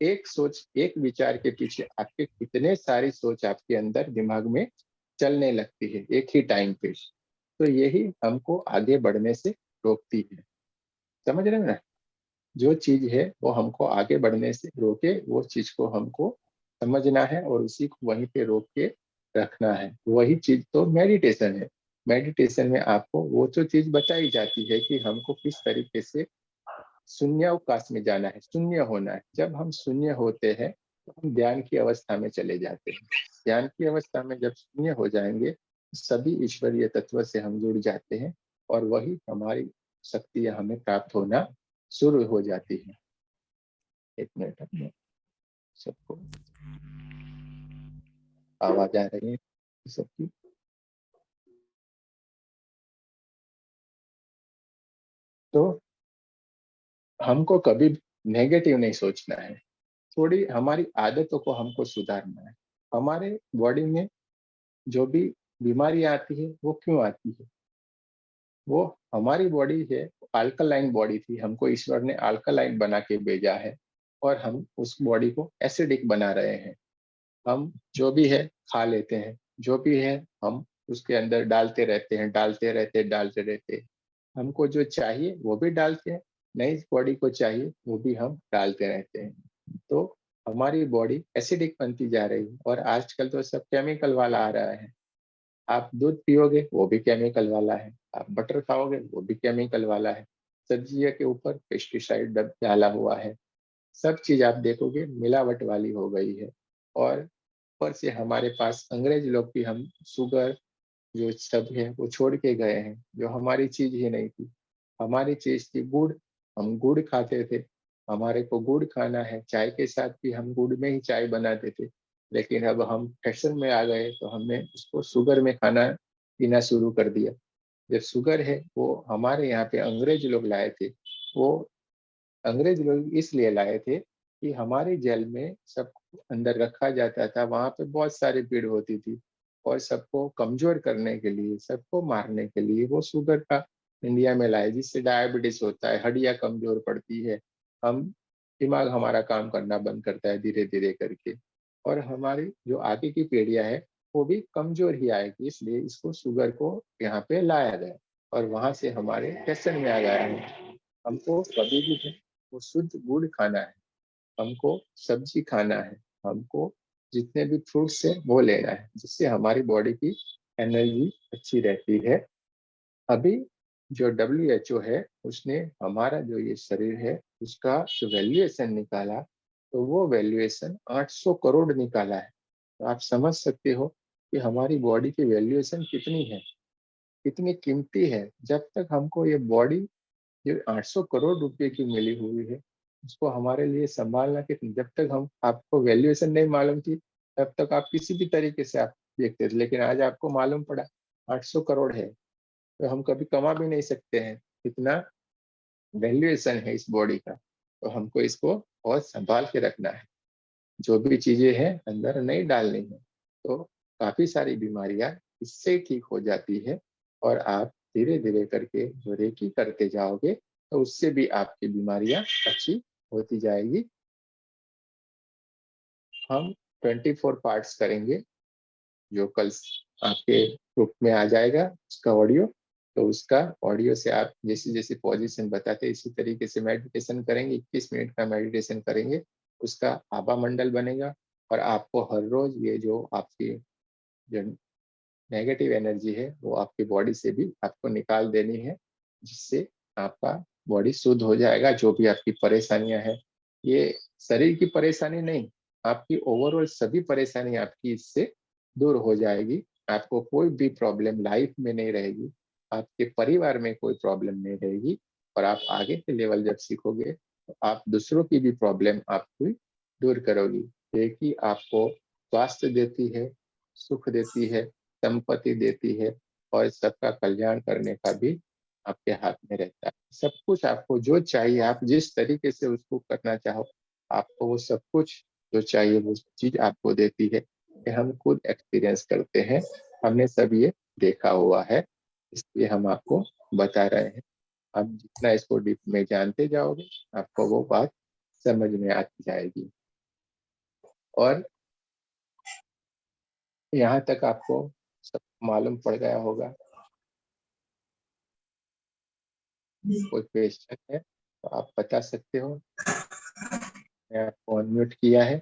एक सोच, एक विचार के पीछे आपके कितने सारी सोच आपके अंदर दिमाग में चलने लगती है एक ही टाइम पे। तो यही हमको आगे बढ़ने से रोकती है। समझ रहे हो ना? जो चीज है वो हमको आगे बढ़ने से रोके, वो चीज को हमको समझना है, और उसी को वहीं पे रोक के रखना है। वही चीज तो मेडिटेशन है। मेडिटेशन में आपको वो जो चीज बताई जाती है कि हमको किस तरीके से शून्यावकाश में जाना है, शून्य होना है। जब हम शून्य होते हैं तो हम ध्यान की अवस्था में चले जाते हैं। ध्यान की अवस्था में जब शून्य हो जाएंगे, सभी ईश्वरीय तत्व से हम जुड़ जाते हैं, और वही हमारी शक्तियां हमें प्राप्त होना शुरू हो जाती है। एक मिनट, अपने सबको आवाज आ रही है सबकी? तो हमको कभी नेगेटिव नहीं सोचना है। थोड़ी हमारी आदतों को हमको सुधारना है। हमारे बॉडी में जो भी बीमारियां आती है वो क्यों आती है? वो हमारी बॉडी है, अल्कलाइन बॉडी थी, हमको ईश्वर ने अल्कलाइन बना के भेजा है, और हम उस बॉडी को एसिडिक बना रहे हैं। हम जो भी है खा लेते हैं, जो भी है हम उसके अंदर डालते रहते हैं, डालते रहते हैं। हमको जो चाहिए वो भी डालते हैं, नई बॉडी को चाहिए वो भी हम डालते रहते हैं। तो हमारी बॉडी एसिडिक बनती जा रही है, और आजकल तो सब केमिकल वाला आ रहा है। आप दूध पियोगे वो भी केमिकल वाला है, आप बटर खाओगे वो भी केमिकल वाला है। सब्जियों के ऊपर पेस्टिसाइड डाला हुआ है, सब चीज आप देखोगे मिलावट वाली हो गई है। और ऊपर से हमारे पास अंग्रेज लोग भी हम शुगर जो सब है वो छोड़ के गए हैं, जो हमारी चीज ही नहीं थी। हमारी चीज थी गुड़, हम गुड़ खाते थे, हमारे को गुड़ खाना है, चाय के साथ भी हम गुड़ में ही चाय बनाते थे। लेकिन अब हम फैशन में आ गए तो हमने उसको शुगर में खाना पीना शुरू कर दिया। जब शुगर है वो हमारे यहाँ पे अंग्रेज लोग लाए थे, वो अंग्रेज लोग इसलिए लाए थे कि हमारे जेल में सब अंदर रखा जाता था, वहां पे बहुत सारी भीड़ होती थी, और सबको कमजोर करने के लिए, सबको मारने के लिए वो शुगर का इंडिया में लाए, जिससे डायबिटीज होता है, हड्डियां कमजोर पड़ती है, हम दिमाग हमारा काम करना बंद करता है धीरे धीरे करके, और हमारी जो आगे की पीढ़ियां है वो भी कमजोर ही आएगी। इसलिए इसको शुगर को यहाँ पे लाया गया, और वहां से हमारे फैशन में आ गया है। हमको कभी भी वो शुद्ध गुड़ खाना है, हमको सब्जी खाना है, हमको जितने भी फ्रूट्स है वो लेना है, जिससे हमारी बॉडी की एनर्जी अच्छी रहती है। अभी जो WHO है उसने हमारा जो ये शरीर है उसका जो वैल्यूएशन निकाला, तो वो वैल्यूएशन 800 करोड़ निकाला है। तो आप समझ सकते हो कि हमारी बॉडी की वैल्यूएशन कितनी है, कितनी कीमती है। जब तक हमको ये बॉडी जो 800 करोड़ रुपए की मिली हुई है उसको हमारे लिए संभालना, कितनी, जब तक हम आपको वैल्यूएशन नहीं मालूम थी तब तक आप किसी भी तरीके से आप देखते थे, लेकिन आज आपको मालूम पड़ा 800 करोड़ है, तो हम कभी कमा भी नहीं सकते हैं, इतना वैल्यूएशन है इस बॉडी का। तो हमको इसको बहुत संभाल के रखना है, जो भी चीजें हैं अंदर नहीं डालनी है, तो काफी सारी बीमारियां इससे ठीक हो जाती है। और आप धीरे धीरे करके जो रेकी करते जाओगे तो उससे भी आपकी बीमारियां अच्छी होती जाएगी। हम 24 पार्ट्स करेंगे, जो कल आपके ग्रुप में आ जाएगा उसका ऑडियो, तो उसका ऑडियो से आप जैसे जैसे पोजीशन बताते इसी तरीके से मेडिटेशन करेंगे, 21 मिनट का मेडिटेशन करेंगे, उसका आभा मंडल बनेगा। और आपको हर रोज ये जो आपकी जो नेगेटिव एनर्जी है वो आपकी बॉडी से भी आपको निकाल देनी है, जिससे आपका बॉडी शुद्ध हो जाएगा। जो भी आपकी परेशानियां हैं, ये शरीर की परेशानी नहीं, आपकी ओवरऑल सभी परेशानी आपकी इससे दूर हो जाएगी। आपको कोई भी प्रॉब्लम लाइफ में नहीं रहेगी, आपके परिवार में कोई प्रॉब्लम नहीं रहेगी। और आप आगे के लेवल जब सीखोगे तो आप दूसरों की भी प्रॉब्लम आपको दूर करोगी। देखिए आपको स्वास्थ्य देती है, सुख देती है, संपत्ति देती है, और सबका कल्याण करने का भी आपके हाथ में रहता है। सब कुछ आपको जो चाहिए, आप जिस तरीके से उसको करना चाहो, आपको वो सब कुछ जो चाहिए वो चीज आपको देती है। ये हम खुद एक्सपीरियंस करते हैं, हमने सब ये देखा हुआ है, इसलिए हम आपको बता रहे हैं। आप जितना इसको डीप में जानते जाओगे आपको वो बात समझ में आती जाएगी। और यहाँ तक आपको सब मालूम पड़ गया होगा। कोई क्वेश्चन है तो आप बता सकते हो, मैं आपको अनम्यूट किया है।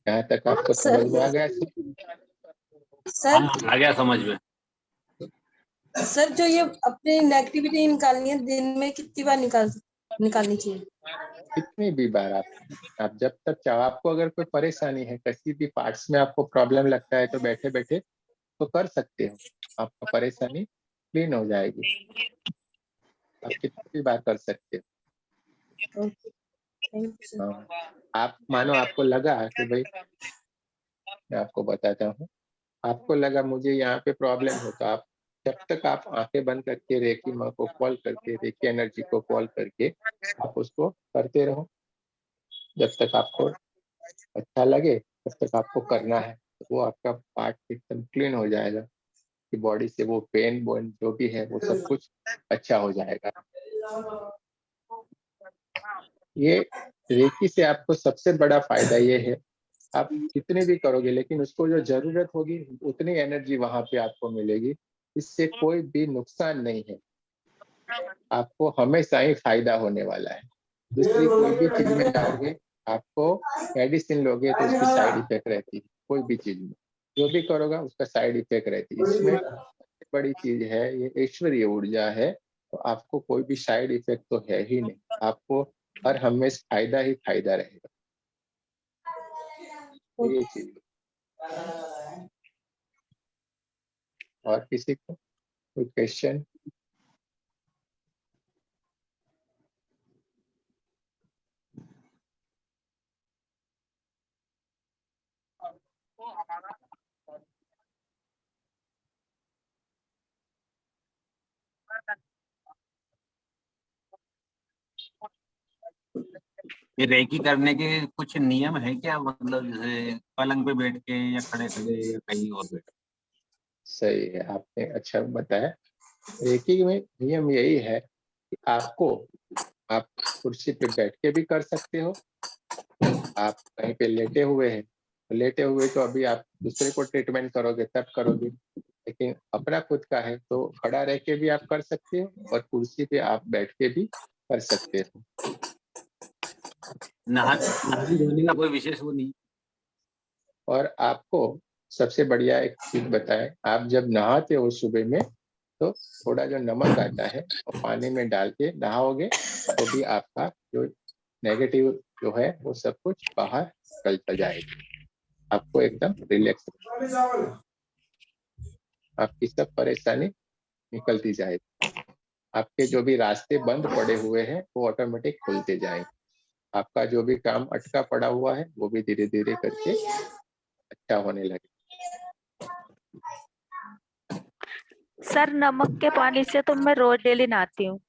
यहाँ तक आपको समझ में आ गया? सर आ गया समझ में। सर जो ये अपनी नेगेटिविटी निकालनी है, दिन में कितनी बार निकालनी चाहिए? कितनी भी बार आप जब तक चाहो। आपको अगर कोई परेशानी है, किसी भी पार्ट्स में आपको प्रॉब्लम लगता है, तो बैठे बैठे तो कर सकते हो, आपका परेशानी क्लीन हो जाएगी। आप कितनी भी बार कर सकते हो। Thank you sir. हाँ, आप मानो आपको लगा कि भाई, मैं आपको बताता हूँ, आपको लगा मुझे यहाँ पे प्रॉब्लम हो, तो आप जब तक आप आंखें बंद करके रेकी माँ को कॉल करके, रेकी एनर्जी को कॉल करके आप उसको करते रहो, जब तक आपको अच्छा लगे तब तक आपको करना है। तो वो आपका पार्ट एकदम क्लीन हो जाएगा कि बॉडी से वो पेन बोन जो भी है वो सब कुछ अच्छा हो जाएगा। ये रेकी से आपको सबसे बड़ा फायदा ये है, आप कितने भी करोगे लेकिन उसको जो जरूरत होगी उतनी एनर्जी वहां पे आपको मिलेगी, इससे कोई भी नुकसान नहीं है, आपको हमेशा ही फायदा होने वाला है। दूसरी कोई भी चीज में जाओगे, आपको मेडिसिन लोगे तो उसकी साइड इफेक्ट रहती है कोई भी चीज में, जो भी करोगे उसका साइड इफेक्ट रहती है। इसमें सबसे बड़ी चीज है ये ईश्वरीय ऊर्जा है, तो आपको कोई भी साइड इफेक्ट तो है ही नहीं, आपको हर हमेशा फायदा ही फायदा रहेगा। ये चीज। और किसी को कोई क्वेश्चन? ये रेकी करने के कुछ नियम है क्या, मतलब जैसे पलंग पे बैठ के या खड़े खड़े या कहीं और बैठ? सही है, आपने अच्छा बताया। रेकी में नियम यही है कि आप कुर्सी पे बैठ के भी कर सकते हो, आप कहीं पे लेटे हुए हैं, लेटे हुए तो अभी आप दूसरे को ट्रीटमेंट करोगे तब करोगे, लेकिन अपना खुद का है तो खड़ा रह के भी आप कर सकते हो और कुर्सी पे आप बैठ के भी कर सकते हो। नहाने धोने का कोई विशेष वो नहीं? और आपको सबसे बढ़िया एक चीज बताएं, आप जब नहाते हो सुबह में तो थोड़ा जो नमक आता है वो पानी में डाल के नहाओगे तो भी आपका जो नेगेटिव जो है वो सब कुछ बाहर निकलता जाएगा, आपको एकदम रिलैक्स, आपकी सब परेशानी निकलती जाएगी, आपके जो भी रास्ते बंद पड़े हुए हैं वो ऑटोमेटिक खुलते जाएंगे, आपका जो भी काम अटका पड़ा हुआ है वो भी धीरे धीरे करके अच्छा होने लगे। सर नमक के पानी से तो मैं रोज डेली नहाती हूँ।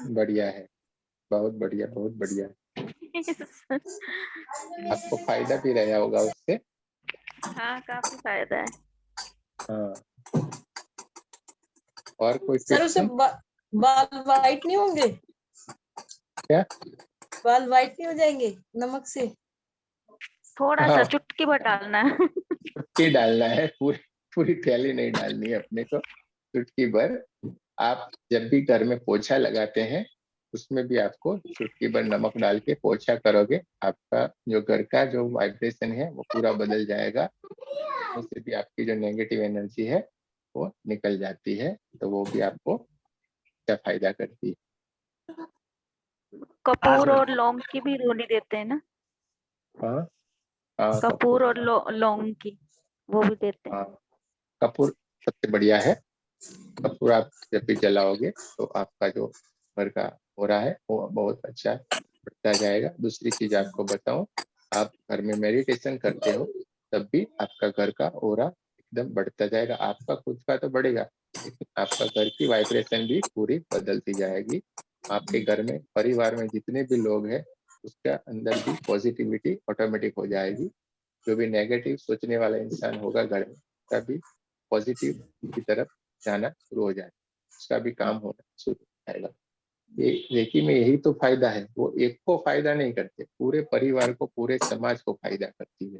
बढ़िया है, बहुत बढ़िया, बहुत बढ़िया। आपको फायदा भी रहा होगा उससे। हाँ काफी फायदा है। हाँ, और कोई सर उसे क्वेश्चन? बाल वाइट नहीं होंगे? क्या? बाल वाइट नहीं हो जाएंगे नमक से? थोड़ा सा हाँ, चुटकी भर डालना है। चुटकी डालना है, पूरी पूरी थैली नहीं डालनी है अपने को, चुटकी भर। आप जब भी घर में पोछा लगाते हैं उसमें भी आपको चुटकी भर नमक डाल के पोछा करोगे, आपका जो घर का जो वाइब्रेशन है वो पूरा बदल जाएगा, उससे भी आपकी जो नेगेटिव एनर्जी है वो निकल जाती है, तो वो भी आपको अच्छा फायदा करती है। कपूर और लौंग की भी रोनी देते हैं ना? हाँ हाँ, कपूर और लौंग की वो भी देते हैं। हाँ, कपूर सबसे बढ़िया है। कपूर आप जब भी जलाओगे तो आपका जो घर का हो रहा है वो बहुत अच्छा बढ़ता जाएगा। दूसरी चीज आपको बताऊं, आप घर में मेडिटेशन करते हो तब भी आपका घर का ऑरा एकदम बढ़ता जाएगा, आपका खुद का तो बढ़ेगा लेकिन आपका घर की वाइब्रेशन भी पूरी बदलती जाएगी, आपके घर में परिवार में जितने भी लोग हैं उसका अंदर भी पॉजिटिविटी ऑटोमेटिक हो जाएगी, जो भी नेगेटिव सोचने वाला इंसान होगा घर में उसका भी पॉजिटिव की तरफ जाना शुरू हो जाए, उसका भी काम होना शुरू हो जाएगा। ये रेकी में यही तो फायदा है, वो एक को फायदा नहीं करते, पूरे परिवार को पूरे समाज को फायदा करती है।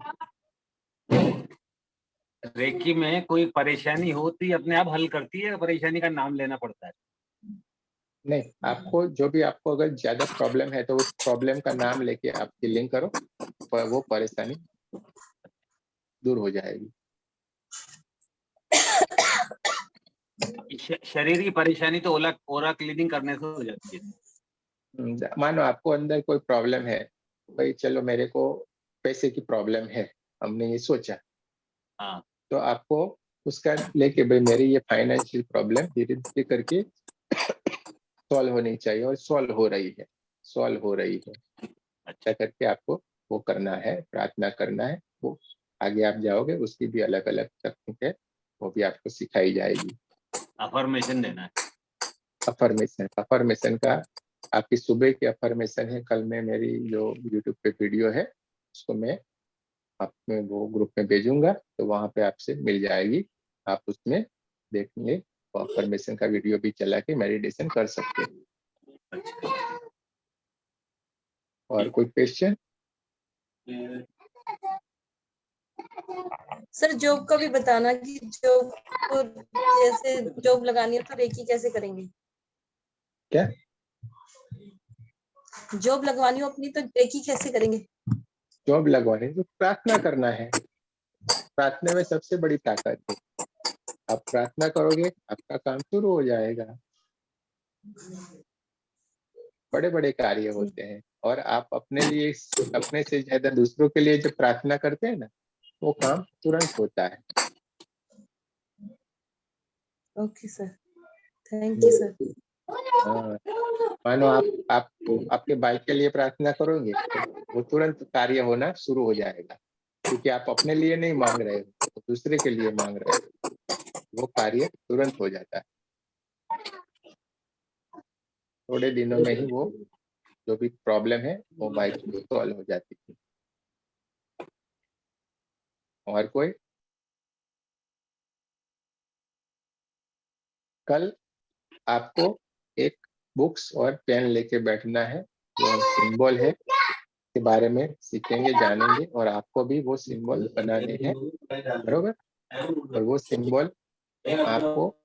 रेकी में कोई परेशानी होती अपने आप हल करती है, परेशानी का नाम लेना पड़ता है? नहीं, आपको जो भी आपको अगर ज्यादा प्रॉब्लम है तो उस प्रॉब्लम का नाम लेके आप हीलिंग करो, वो परेशानी दूर हो जाएगी। शरीर की परेशानी तो ओरा क्लीनिंग करने से हो जाती है। मानो आपको अंदर कोई प्रॉब्लम है, भाई चलो मेरे को पैसे की प्रॉब्लम है, हमने ये सोचा, हाँ, तो आपको उसका लेके भाई मेरी ये फाइनेंशियल प्रॉब्लम धीरे धीरे करके सॉल्व होनी चाहिए और सॉल्व हो रही है, सॉल्व हो रही है, ऐसा करके आपको वो करना है, प्रार्थना करना है, वो आगे आप जाओगे उसकी भी अलग अलग तकनीक है, वो भी आपको सिखाई जाएगी। अफर्मेशन देना है। अफर्मेशन, अफर्मेशन का आपकी सुबह की अफर्मेशन है, कल में मेरी जो यूट्यूब पे वीडियो है उसको मैं आप में वो ग्रुप में भेजूंगा तो वहां पे आपसे मिल जाएगी, आप उसमें देखेंगे तो अफर्मेशन का वीडियो भी चला के मेडिटेशन कर सकते हैं। और कोई क्वेश्चन? सर जॉब का भी बताना कि जॉब को जैसे जॉब लगानी है तो रेकी कैसे करेंगे? क्या जॉब लगवानी हो अपनी तो रेकी कैसे करेंगे? जॉब लगवाने तो प्रार्थना करना है, प्रार्थना में सबसे बड़ी ताकत है। आप प्रार्थना करोगे, आपका काम शुरू हो जाएगा। बड़े बड़े कार्य होते हैं, और आप अपने लिए, अपने से ज्यादा दूसरों के लिए जब प्रार्थना करते हैं ना, वो काम तुरंत होता है। Okay sir, thank you sir. हाँ, मानो आप आपके बाइक के लिए प्रार्थना करोगे, वो तुरंत कार्य होना शुरू हो जाएगा, क्योंकि आप अपने लिए नहीं मांग रहे हो, तो दूसरे के लिए मांग रहे हो, वो कार्य तुरंत हो जाता है। थोड़े दिनों में ही वो जो भी प्रॉब्लम है वो बाइक सॉल्व हो जाती है। और कोई? कल आपको एक बुक्स और पेन लेके बैठना है, जो सिंबल है के बारे में सीखेंगे, जानेंगे, और आपको भी वो सिंबल बनाने हैं, बरोबर? और वो सिंबल आपको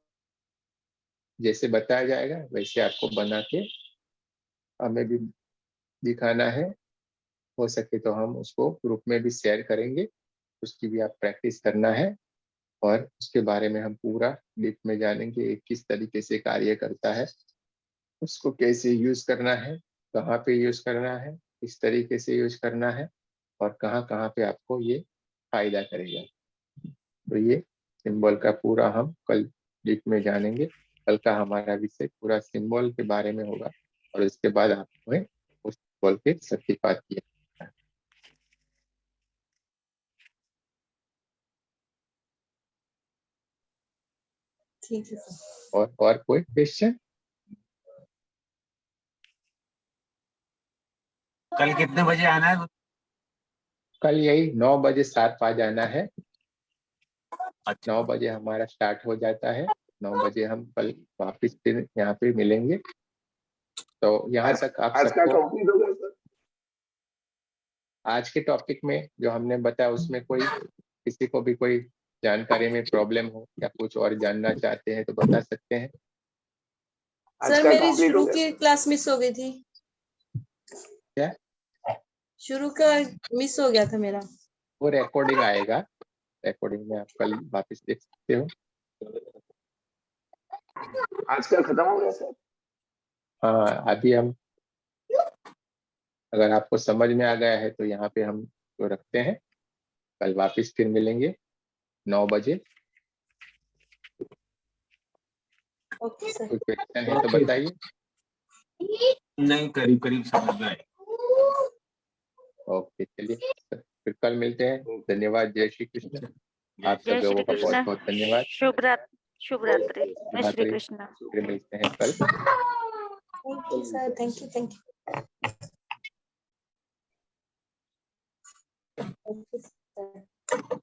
जैसे बताया जाएगा वैसे आपको बना के हमें भी दिखाना है। हो सके तो हम उसको ग्रुप में भी शेयर करेंगे, उसकी भी आप प्रैक्टिस करना है, और उसके बारे में हम पूरा डीप में जानेंगे, ये किस तरीके से कार्य करता है, उसको कैसे यूज करना है, कहाँ पे यूज करना है, किस तरीके से यूज करना है, और कहाँ कहाँ पे आपको ये फायदा करेगा। तो ये सिंबल का पूरा हम कल डीप में जानेंगे। कल का हमारा विषय पूरा सिंबल के बारे में होगा, और इसके बाद आपको उस सिंबल के शक्तिपात किया। ठीक है सर। और कोई क्वेश्चन? कल कितने बजे आना है? कल यही 9 बजे 7 आ जाना है। 9 बजे हमारा स्टार्ट हो जाता है। 9 बजे हम कल वापिस फिर यहाँ पे मिलेंगे। तो यहाँ तक आप सबको आज के टॉपिक में जो हमने बताया उसमें कोई किसी को भी कोई जानकारी में प्रॉब्लम हो या कुछ और जानना चाहते हैं तो बता सकते हैं। सर मेरी शुरू की क्लास मिस हो गई थी। क्या? शुरू का मिस हो गया था मेरा। वो रिकॉर्डिंग आएगा, रिकॉर्डिंग में आप कल वापस देख सकते हो। आज का खत्म हो गया सर? हाँ, अभी हम, अगर आपको समझ में आ गया है तो यहाँ पे हम तो रखते हैं। कल वापस फिर मिलेंगे 9 बजे। Okay sir. कोई क्वेश्चन है तो बताइए। नहीं, करीब करीब समझ में आए। ओके, चलिए फिर कल मिलते हैं। धन्यवाद। जय श्री कृष्ण। आप सब जय लोगों श्री का बहुत कृष्ण। बहुत धन्यवाद। शुभ रात्रि। जय श्री कृष्ण। फिर मिलते हैं कल। Thank you sir, thank you, thank you.